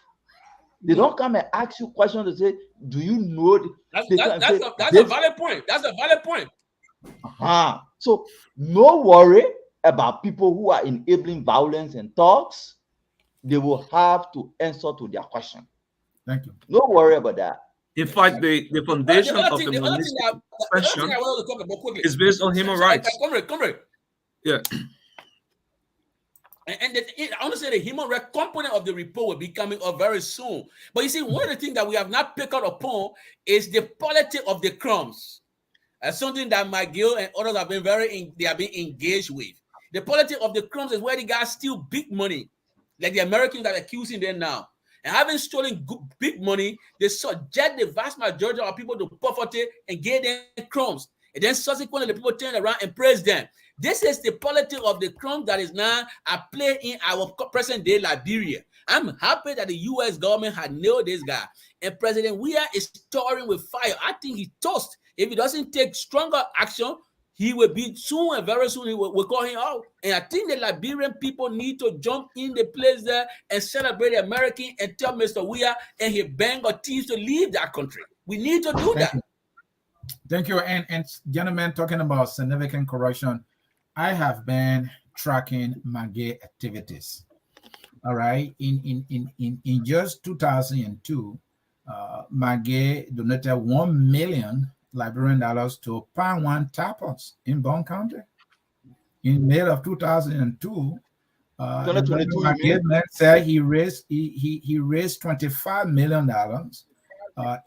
They don't come and ask you questions to say, do you know? That's a valid point. That's a valid point. So no worry about people who are enabling violence and talks. They will have to answer to their question. Thank you. No worry about that. In fact, the foundation of the monistic question is based on human rights. Comrade. Yeah. And I want to say the human rights component of the report will be coming up very soon. But you see, one of the things that we have not picked up upon is the politics of the crumbs. That's something that McGill and others have been engaged with. The politics of the crumbs is where the guys steal big money, like the Americans that are accusing them now. And having stolen big money, they subject the vast majority of people to poverty and give them crumbs. And then subsequently, the people turn around and praise them. This is the politics of the crumbs that is now at play in our present-day Liberia. I'm happy that the U.S. government had nailed this guy. And President Weah is touring with fire. I think he's toast. If he doesn't take stronger action, he will be soon and very soon we'll call him out. And I think the Liberian people need to jump in the place there and celebrate the American and tell Mr. Weah and his band of thieves to leave that country. We need to do that. Thank you. And gentlemen, talking about significant corruption, I have been tracking MAGE activities. All right. In just 2002, MAGE donated $1 million Liberian dollars to Pan One Tappers in Bond County. In May of 2002, MAGE said he raised $25 million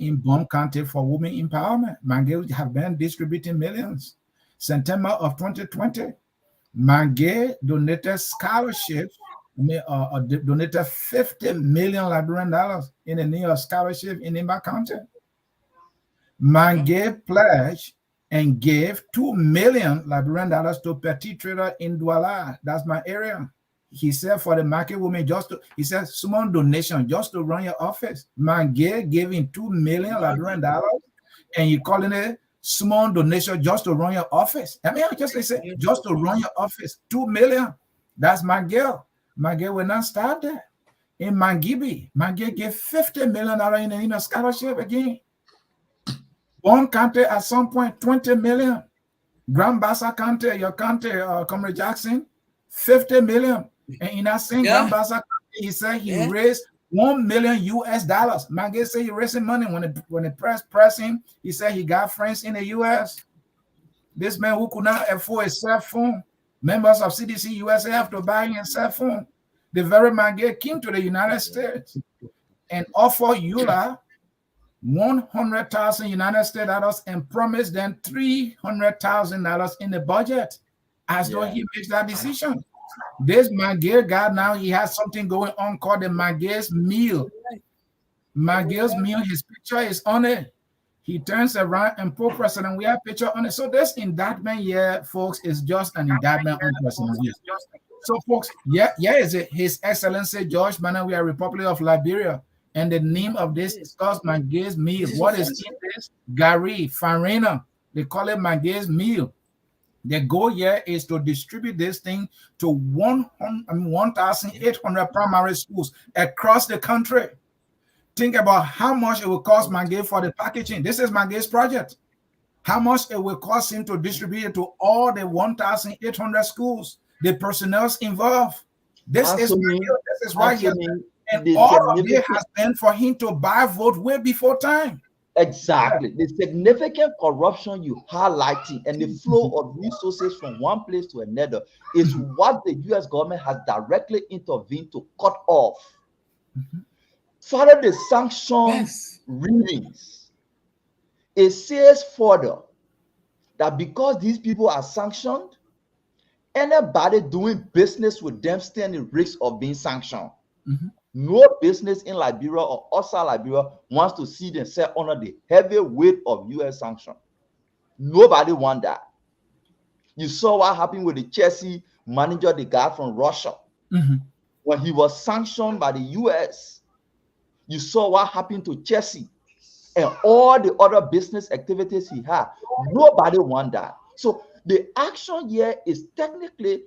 in Bond County for women empowerment. MAGE have been distributing millions. September of 2020, MAGE donated scholarships, donated 50 million Liberian dollars in a New York scholarship in Imba County. MAGE pledged and gave 2 million Liberian dollars to petty trader in Douala. That's my area. He said for the market women, he said small donation just to run your office. MAGE giving 2 million Liberian dollars, and you calling it small donation just to run your office. I mean, I just say just to run your office, 2 million. That's MAGE. MAGE will not stop there. In Mangibi, MAGE gave $50 million in a scholarship again. One county at some point, 20 million. Grand Bassa County, your county, Comrade Jackson, 50 million. And in that same Grand Bassa County, he said he raised $1 million US. MAGE said he raising money when the press him. He said he got friends in the US. This man who could not afford a cell phone, members of CDC USA have to buy him a cell phone. The very Magay came to the United States and offered Eula 100,000 United States dollars and promised them $300,000 in the budget, as though he makes that decision. This Magay guy now, he has something going on called the Magay's meal. Magay's meal, his picture is on it. He turns around and put President Weah picture on it. So this indictment here, folks, is just an indictment on President Weah. So, folks, is it His Excellency George Manuel Weah, Republic of Liberia, and the name of this is called Magay's meal. What is in this? Gary, Farina. They call it Magay's meal. The goal here is to distribute this thing to 1,800 primary schools across the country. Think about how much it will cost Magay for the packaging. This is Magay's project. How much it will cost him to distribute it to all the 1,800 schools, the personnel involved. This is why he has, and all of it has been for him to buy vote way before time. Exactly. The significant corruption you highlighting and the flow of resources from one place to another is what the U.S. government has directly intervened to cut off. Further, the sanction readings, it says further that because these people are sanctioned, anybody doing business with them stand in risk of being sanctioned. No business in Liberia or outside Liberia wants to see themselves under the heavy weight of U.S. sanction. Nobody wants that. You saw what happened with the Chelsea manager, the guy from Russia. When he was sanctioned by the U.S., you saw what happened to Chelsea and all the other business activities he had. Nobody wants that. So the action here is technically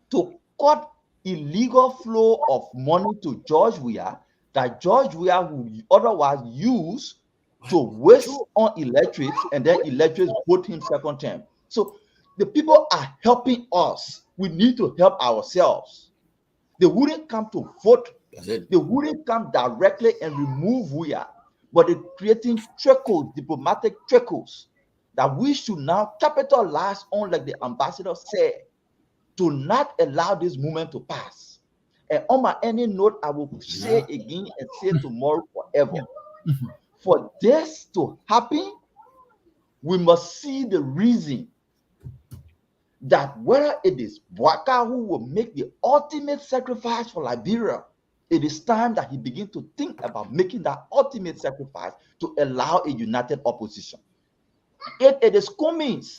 to cut illegal flow of money to George Weah that George Weah would otherwise use to waste on electorates, and then electorates vote him second term. So the people are helping us. We need to help ourselves. They wouldn't come to vote. They wouldn't come directly and remove Weah, but they're creating trickles, diplomatic trickles, that we should now capitalize on, like the ambassador said, to not allow this movement to pass. And on my ending note, I will say again and say tomorrow forever. For this to happen, we must see the reason that whether it is Bwaka who will make the ultimate sacrifice for Liberia, it is time that he begins to think about making that ultimate sacrifice to allow a united opposition. If it is Cummins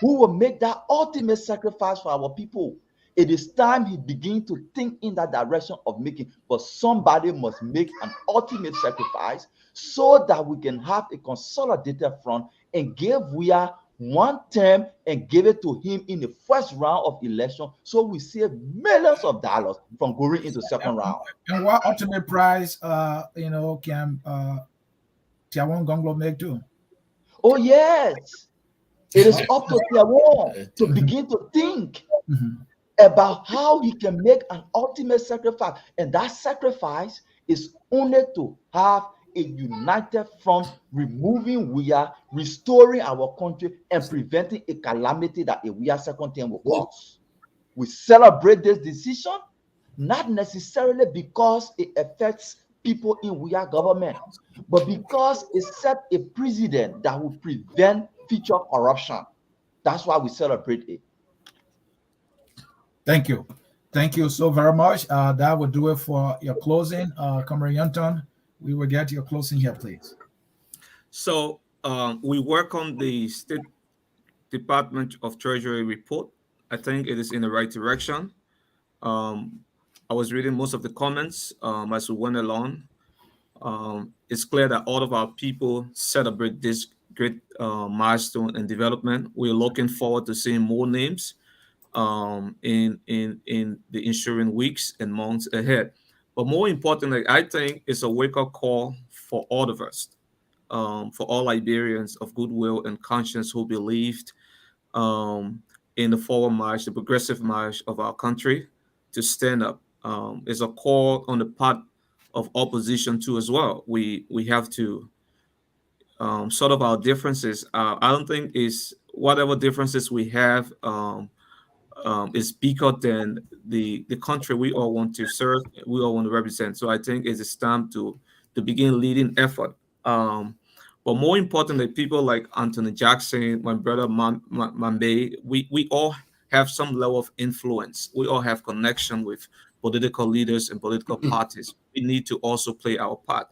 who will make that ultimate sacrifice for our people, it is time he begins to think in that direction of making, but somebody must make an ultimate sacrifice so that we can have a consolidated front and give Weah one term and give it to him in the first round of election, so we save millions of dollars from going into second round. And what ultimate prize, can Tiawan Gonglo make too? Oh yes, it is up to Tiawan to begin to think about how he can make an ultimate sacrifice, and that sacrifice is only to have a united front, removing Weah, restoring our country, and preventing a calamity that a Weah second term will cause. We celebrate this decision, not necessarily because it affects people in Weah government, but because it set a precedent that will prevent future corruption. That's why we celebrate it. Thank you. Thank you so very much. That will do it for your closing. Comrade Yunton, we will get your closing here, please. So we work on the State Department of Treasury report. I think it is in the right direction. I was reading most of the comments as we went along. It's clear that all of our people celebrate this great milestone in development. We're looking forward to seeing more names in the ensuing weeks and months ahead. But more importantly, I think it's a wake-up call for all of us, for all Liberians of goodwill and conscience who believed in the forward march, the progressive march of our country, to stand up. It's a call on the part of opposition too as well. We have to sort of our differences. I don't think it's whatever differences we have. is bigger than the country we all want to serve, we all want to represent. So I think it's time to begin leading effort. But more importantly, people like Anthony Jackson, my brother Mambe, we all have some level of influence. We all have connection with political leaders and political parties. We need to also play our part.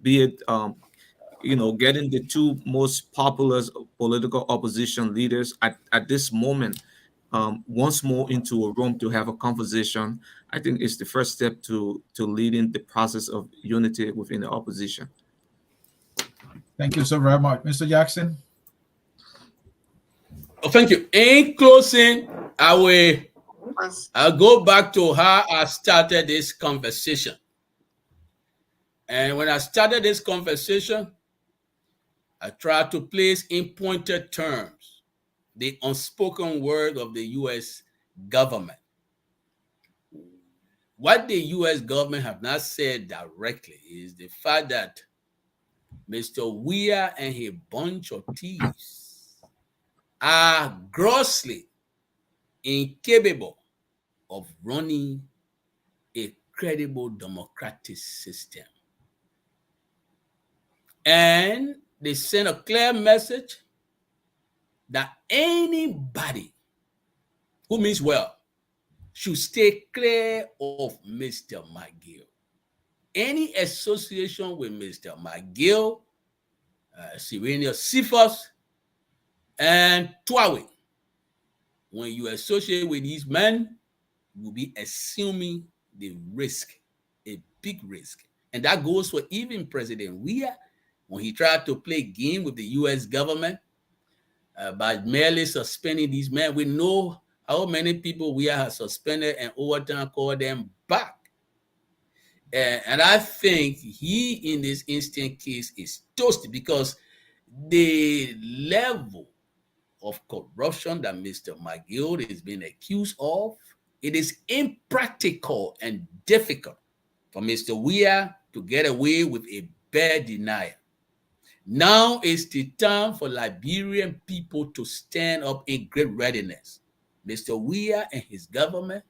Be it getting the two most popular political opposition leaders at this moment once more into a room to have a conversation. I think it's the first step to leading the process of unity within the opposition. Thank you so very much. Mr. Jackson? Oh, thank you. In closing, I'll go back to how I started this conversation. And when I started this conversation, I tried to place in pointed terms the unspoken word of the U.S. government. What the U.S. government have not said directly is the fact that Mr. Weah and a bunch of thieves are grossly incapable of running a credible democratic system. And they send a clear message that anybody who means well should stay clear of Mr. McGill. Any association with Mr. McGill, Sirenia Cephas, and Twawe, when you associate with these men, you will be assuming the risk, a big risk. And that goes for even President Weah, when he tried to play game with the U.S. government by merely suspending these men. We know how many people Weah has suspended and over time called them back. And I think he, in this instant case, is toasted because the level of corruption that Mr. McGill is being accused of, it is impractical and difficult for Mr. Weah to get away with a bare denial. Now is the time for Liberian people to stand up in great readiness. Mr. Weah and his government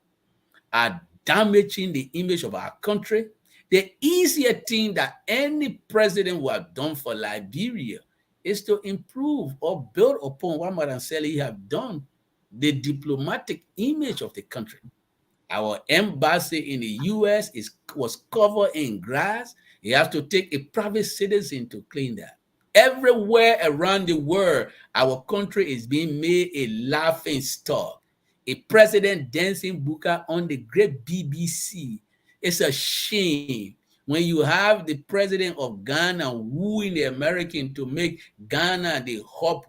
are damaging the image of our country. The easier thing that any president would have done for Liberia is to improve or build upon what Madam Sally have done, the diplomatic image of the country. Our embassy in the U.S. was covered in grass. You have to take a private citizen to clean that. Everywhere around the world, our country is being made a laughing stock. A president dancing buka on the great BBC. It's a shame when you have the president of Ghana wooing the American to make Ghana the hub.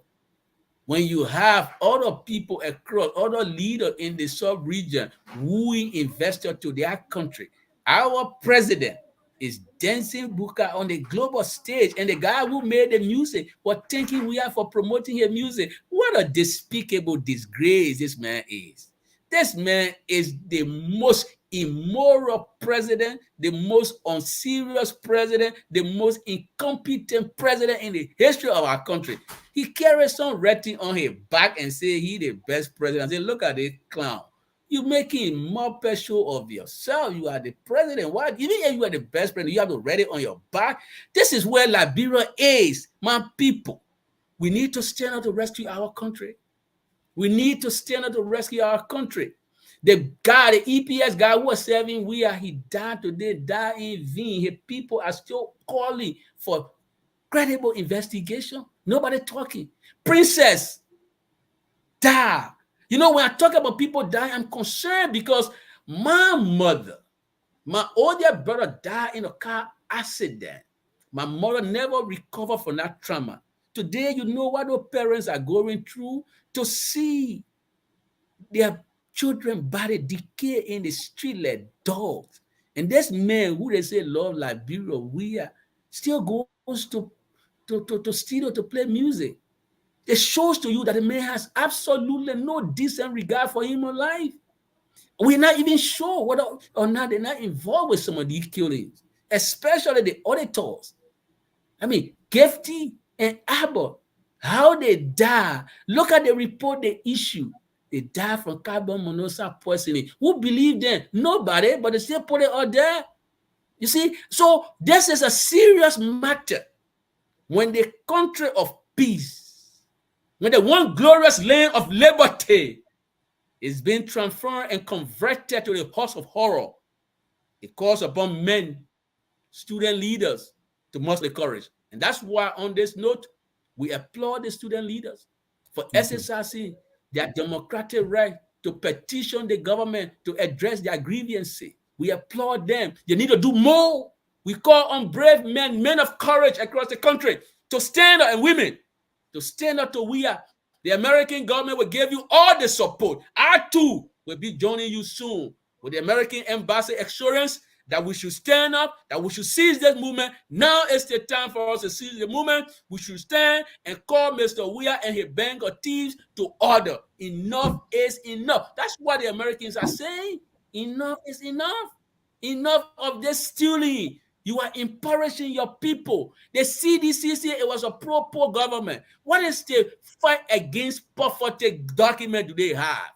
When you have other people across, other leaders in the sub-region wooing investors to their country. Our president is dancing buka on the global stage, and the guy who made the music was thanking we are for promoting his music. What a despicable disgrace this man is. This man is the most immoral president, the most unserious president, the most incompetent president in the history of our country. He carries some writing on his back and say he the best president. I say, look at this clown. You're making more show of yourself. You are the president. Why? Even if you are the best president, you have to write it on your back. This is where Liberia is, my people. We need to stand up to rescue our country. We need to stand up to rescue our country. The guy, the EPS guy who was serving Weah, he died today, died in vain. His people are still calling for credible investigation. Nobody talking. Princess died. You know, when I talk about people dying, I'm concerned because my mother, my older brother died in a car accident. My mother never recovered from that trauma. Today, you know what those parents are going through to see their children body decay in the street like dogs. And this man who they say love Liberia, Weah, still goes to studio to play music. It shows to you that the man has absolutely no decent regard for human life. We're not even sure whether or not they're not involved with some of these killings, especially the auditors. I mean, Gov't and Abbott, how they die. Look at the report they issue. They died from carbon monoxide poisoning. Who believed them? Nobody, but they still put it out there. You see, so this is a serious matter. When the country of peace, when the one glorious land of liberty is being transformed and converted to the house of horror, it calls upon men, student leaders, to muster courage. And that's why on this note, we applaud the student leaders for exercising their democratic right to petition the government to address their grievances. We applaud them. They need to do more. We call on brave men, men of courage across the country to stand up, and women to stand up to Weah. The American government will give you all the support. I too will be joining you soon with the American embassy assurance that we should stand up, that we should seize this movement. Now is the time for us to seize the movement. We should stand and call Mr. Weah and his band of thieves to order. Enough is enough. That's what the Americans are saying. Enough is enough. Enough of this stealing. You are impoverishing your people. The CDC said it was a pro-poor government. What is the fight against poverty document do they have?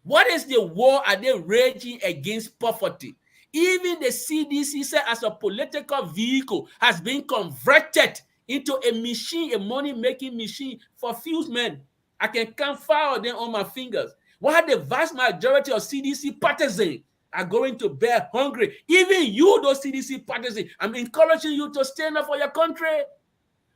What is the war are they raging against poverty? Even the CDC said as a political vehicle has been converted into a machine, a money-making machine for few men. I can count 5 of them on my fingers. While the vast majority of CDC partisans are going to bear hungry. Even you, those CDC partisans, I'm encouraging you to stand up for your country.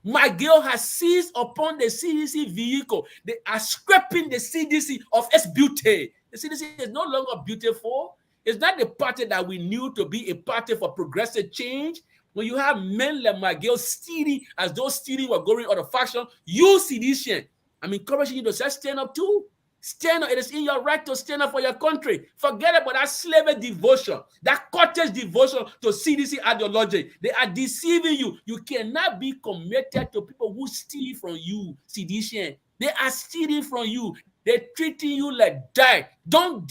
McGill has seized upon the CDC vehicle. They are scraping the CDC of its beauty. The CDC is no longer beautiful. It's not the party that we knew to be a party for progressive change. When you have men like McGill stealing, as those stealing were going out of faction, you seditious, I'm encouraging you to just stand up too. Stand up. It is in your right to stand up for your country. Forget about that slavery devotion, that cottage devotion to CDC ideology. They are deceiving you. You cannot be committed to people who steal from you, seditious. They are stealing from you. They're treating you like that. Don't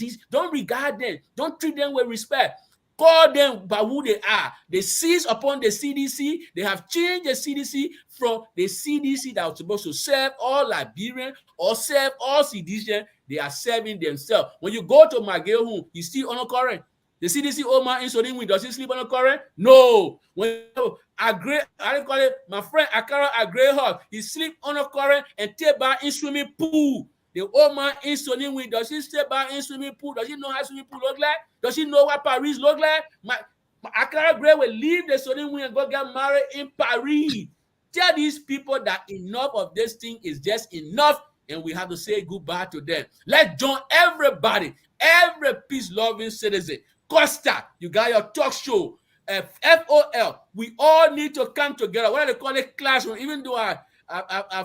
regard them. Don't treat them with respect. Call them by who they are. They seize upon the CDC. They have changed the CDC from the CDC that was supposed to serve all Liberians or serve all seditious. They are serving themselves. When you go to McGill home, you see on current. The CDC old man insulin with does he sleep on a current? No. When I call it my friend Akara Agrehot, he sleep on a current and take back in swimming pool. The old man in swimming with, does he stay back in swimming pool? Does he know how swimming pool look like? Does he know what Paris look like? My Akara Gray will leave the swimming pool and go get married in Paris. Tell these people that enough of this thing is just enough, and we have to say goodbye to them. Let's join everybody, every peace-loving citizen. Costa, you got your talk show. FOL, we all need to come together. What do they call it? Classroom. Even though I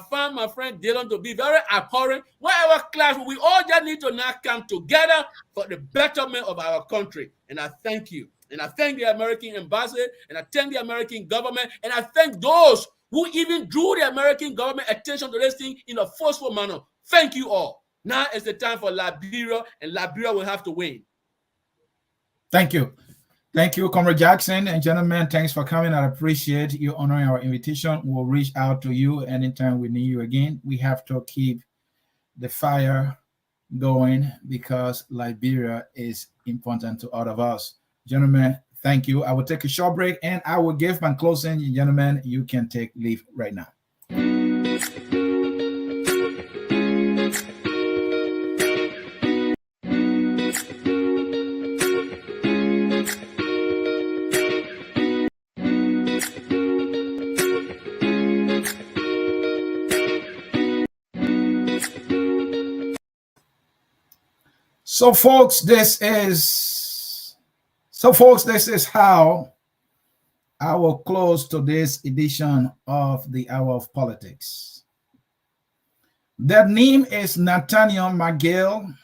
found my friend Dylan to be very abhorrent. Whatever class, we all just need to now come together for the betterment of our country. And I thank you. And I thank the American ambassador, and I thank the American government, and I thank those who even drew the American government attention to this thing in a forceful manner. Thank you all. Now is the time for Liberia, and Liberia will have to win. Thank you. Thank you, Comrade Jackson. And gentlemen, thanks for coming. I appreciate you honoring our invitation. We'll reach out to you anytime we need you again. We have to keep the fire going because Liberia is important to all of us. Gentlemen, thank you. I will take a short break and I will give my closing. Gentlemen, you can take leave right now. So folks, this is how I will close today's edition of the Hour of Politics. Their name is Nathaniel McGill.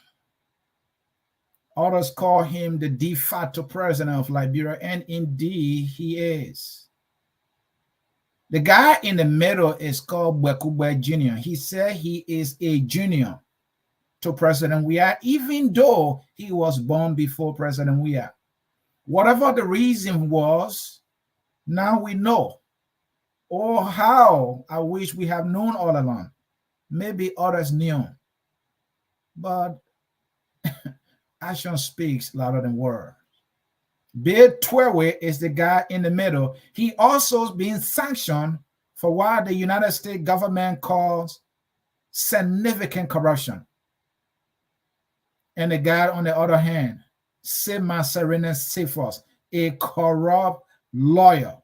Others call him the de facto president of Liberia, and indeed he is. The guy in the middle is called Weah Jr. He said he is a junior to President Weah, even though he was born before President Weah. Whatever the reason was, now we know. Or how I wish we have known all along. Maybe others knew. But action speaks louder than words. Bill Twelve is the guy in the middle. He also is being sanctioned for what the United States government calls significant corruption. And the guy on the other hand, Sema Serenus Cephas, a corrupt lawyer.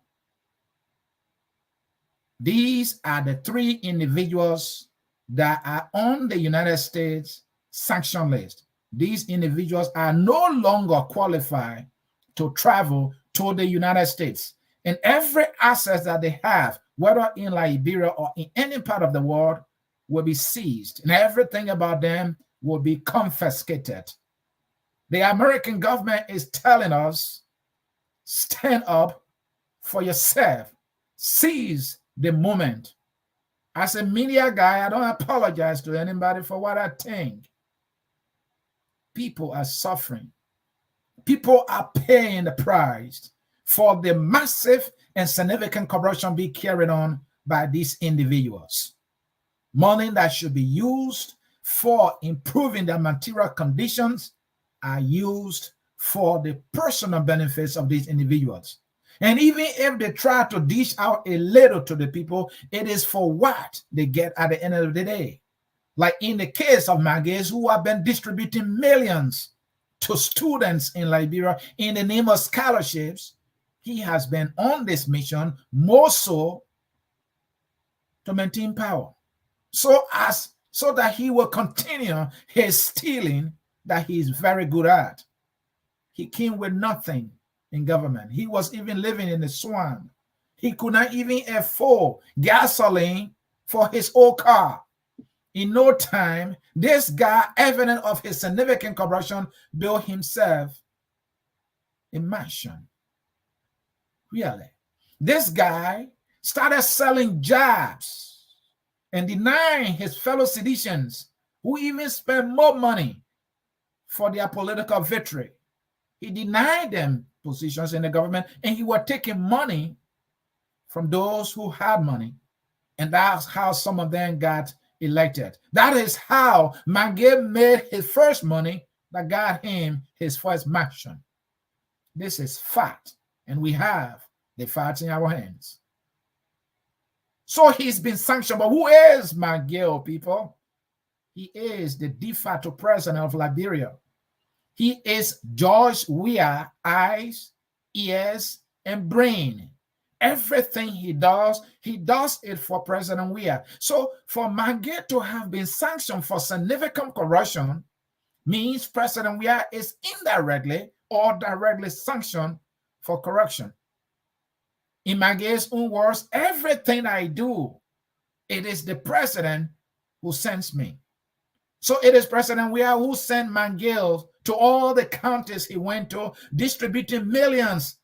These are the three individuals that are on the United States sanction list. These individuals are no longer qualified to travel to the United States. And every asset that they have, whether in Liberia or in any part of the world, will be seized. And everything about them will be confiscated. The American government is telling us, stand up for yourself. Seize the moment. As a media guy, I don't apologize to anybody for what I think. People are suffering. People are paying the price for the massive and significant corruption being carried on by these individuals. Money that should be used for improving their material conditions are used for the personal benefits of these individuals. And even if they try to dish out a little to the people, it is for what they get at the end of the day. Like in the case of Magis, who have been distributing millions to students in Liberia in the name of scholarships, he has been on this mission more so to maintain power. So that he will continue his stealing that he is very good at. He came with nothing in government. He was even living in the swamp. He could not even afford gasoline for his old car. In no time, this guy, evident of his significant corruption, built himself a mansion. Really. This guy started selling jobs and denying his fellow citizens who even spent more money for their political victory. He denied them positions in the government, and he was taking money from those who had money. And that's how some of them got elected. That is how Magé made his first money that got him his first mansion. This is fact, and we have the facts in our hands. So he's been sanctioned. But who is Magé, people? He is the de facto president of Liberia. He is George Weah, eyes, ears, and brain. Everything he does it for President Weah. So for Magé to have been sanctioned for significant corruption means President Weah is indirectly or directly sanctioned for corruption. In Magé's own words, everything I do, it is the president who sends me. So it is President Weah who sent Magé to all the counties he went to, distributing millions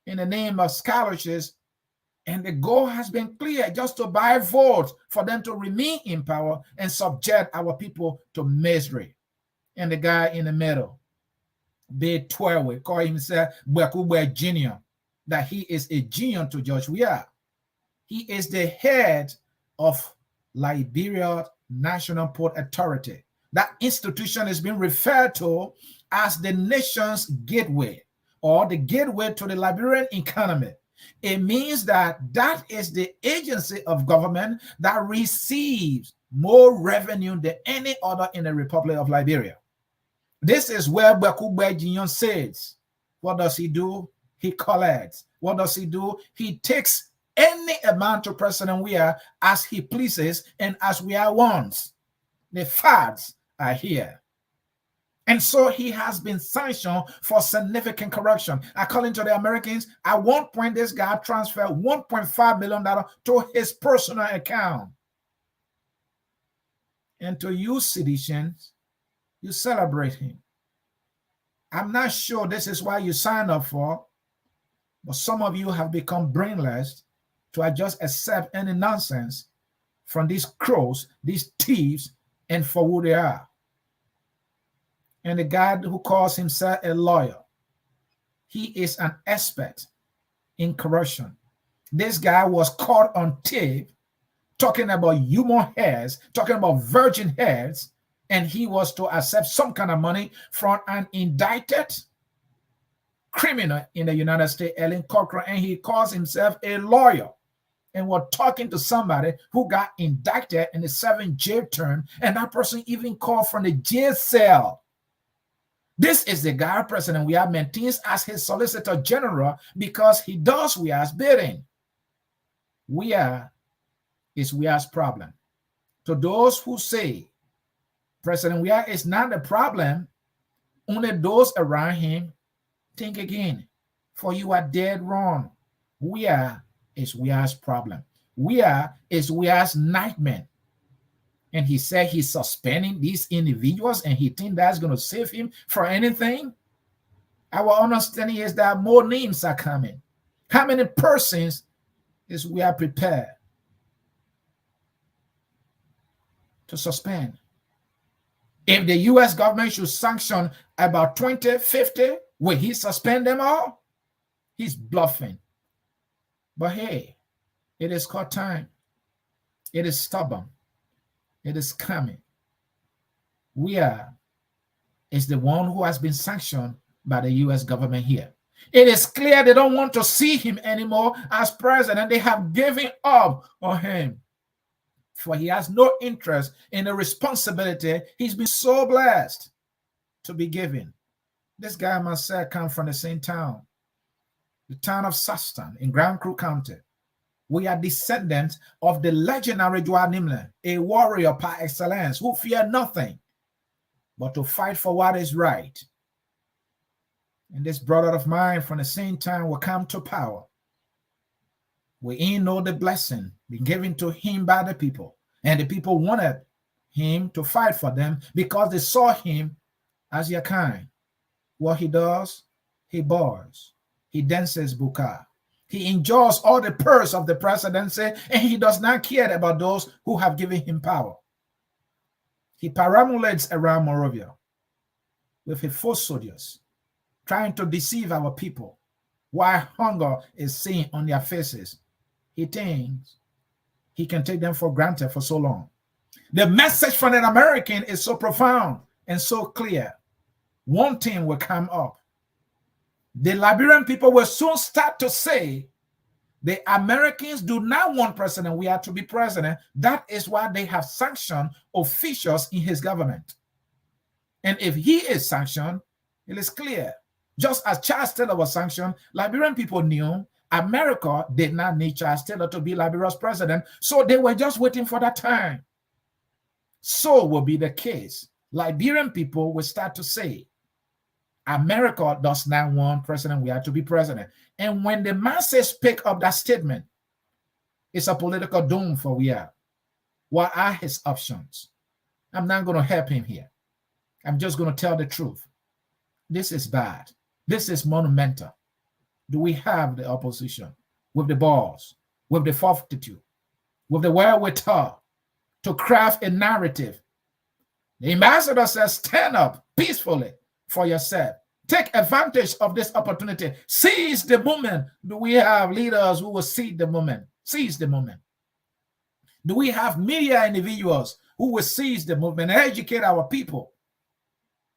in the name of scholarships. And the goal has been clear, just to buy votes for them to remain in power and subject our people to misery. And the guy in the middle, Bill 12, call himself Weah Jr., that he is a junior to George Weah. He is the head of Liberia National Port Authority. That institution is being referred to as the nation's gateway, or the gateway to the Liberian economy. It means that is the agency of government that receives more revenue than any other in the Republic of Liberia. This is where Weah Jr. says, what does he do? He collects. What does he do? He takes any amount to President Weah as he pleases and as Weah wants. The facts are here. And so he has been sanctioned for significant corruption. According to the Americans, at one point, this guy transferred $1.5 million to his personal account. And to you citizens, you celebrate him. I'm not sure this is why you signed up for, but some of you have become brainless to just accept any nonsense from these crows, these thieves, and for who they are. And the guy who calls himself a lawyer, he is an expert in corruption. This guy was caught on tape talking about human hairs, talking about virgin hairs, and he was to accept some kind of money from an indicted criminal in the United States, Ellen Cochran, and he calls himself a lawyer. And we're talking to somebody who got indicted in a 7 jail term, and that person even called from the jail cell. This is the guy President Weah maintains as his Solicitor General because he does Weah's bidding. Weah is Weah's problem. To those who say President Weah is not the problem, only those around him, think again, for you are dead wrong. Weah is Weah's problem. Weah is Weah's nightmare. And he said he's suspending these individuals and he thinks that's going to save him for anything. Our understanding is that more names are coming. How many persons is Weah prepared to suspend? If the U.S. government should sanction about 20, 50, will he suspend them all? He's bluffing. But hey, it is called time. It is stubborn. It is coming. Weah is the one who has been sanctioned by the U.S. government here. It is clear they don't want to see him anymore as president. They have given up on him. For he has no interest in the responsibility he's been so blessed to be given. This guy must say come from the same town, the town of Sanctioned in Grand Crew County. We are descendants of the legendary Weah, a warrior par excellence who feared nothing but to fight for what is right. And this brother of mine from the same town will come to power. We know the blessing being given to him by the people. And the people wanted him to fight for them because they saw him as their kind. What he does, he bars. He dances buka. He enjoys all the perks of the presidency, and he does not care about those who have given him power. He perambulates around Monrovia with his foot soldiers, trying to deceive our people, while hunger is seen on their faces. He thinks he can take them for granted for so long. The message from an American is so profound and so clear. One thing will come up. The Liberian people will soon start to say the Americans do not want President Weah to be president. That is why they have sanctioned officials in his government. And if he is sanctioned, it is clear. Just as Charles Taylor was sanctioned, Liberian people knew America did not need Charles Taylor to be Liberia's president, so they were just waiting for that time. So will be the case. Liberian people will start to say, America does not want President Weah to be president. And when the masses pick up that statement, it's a political doom for Weah. What are his options? I'm not going to help him here. I'm just going to tell the truth. This is bad. This is monumental. Do we have the opposition with the balls, with the fortitude, with the wherewithal to craft a narrative? The ambassador says, stand up peacefully for yourself. Take advantage of this opportunity. Seize the moment. Do we have leaders who will seize the moment? Seize the moment. Do we have media individuals who will seize the movement and educate our people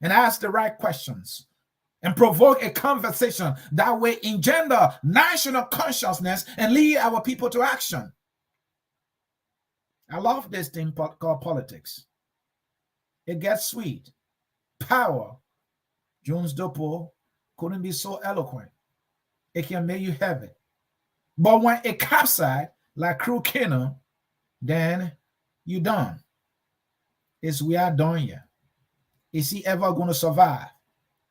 and ask the right questions and provoke a conversation that will engender national consciousness and lead our people to action? I love this thing called politics. It gets sweet. Power. Jones Dopo couldn't be so eloquent. It can make you heavy. But when it capsizes like Crew Kenner, then you done. Is Weah done here? Is he ever going to survive?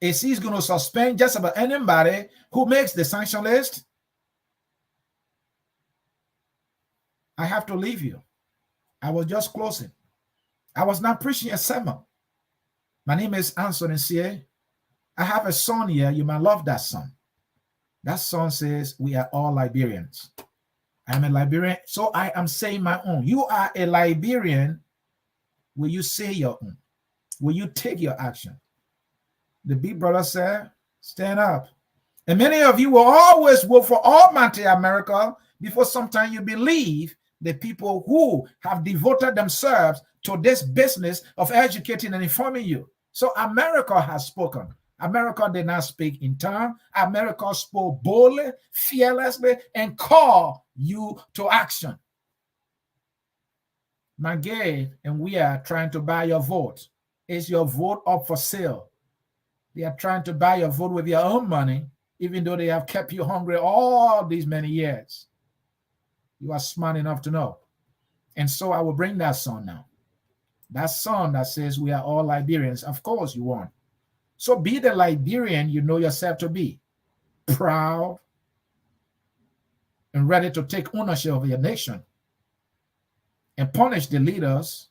Is he going to suspend just about anybody who makes the sanction list? I have to leave you. I was just closing. I was not preaching a sermon. My name is Anthony C. I have a song here. You might love that song. That song says, we are all Liberians. I'm a Liberian, so I am saying my own. You are a Liberian. Will you say your own? Will you take your action? The big brother said, stand up. And many of you will always vote for Almighty America before sometime you believe the people who have devoted themselves to this business of educating and informing you. So America has spoken. America did not speak in turn. America spoke boldly, fearlessly, and called you to action. Magay and we are trying to buy your vote. Is your vote up for sale? They are trying to buy your vote with your own money, even though they have kept you hungry all these many years. You are smart enough to know. And so I will bring that song now. That song that says we are all Liberians. Of course you want. So be the Liberian you know yourself to be. Proud and ready to take ownership of your nation and punish the leaders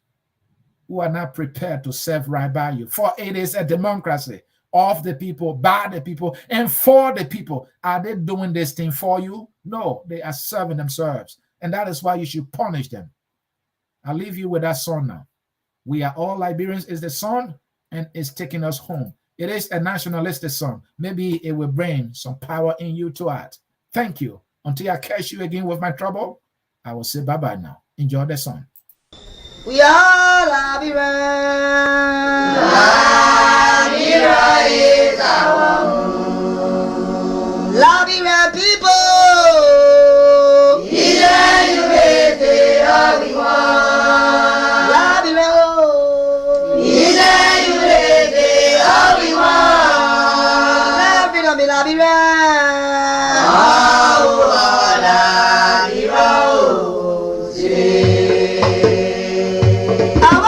who are not prepared to serve right by you. For it is a democracy of the people, by the people, and for the people. Are they doing this thing for you? No, they are serving themselves. And that is why you should punish them. I'll leave you with that song now. We are all Liberians is the song, and it's taking us home. It is a nationalistic song. Maybe it will bring some power in you to act. Thank you. Until I catch you again with my trouble, I will say bye-bye now. Enjoy the song. We are Liberians. Liberia is our home. Liberian people. Liberia.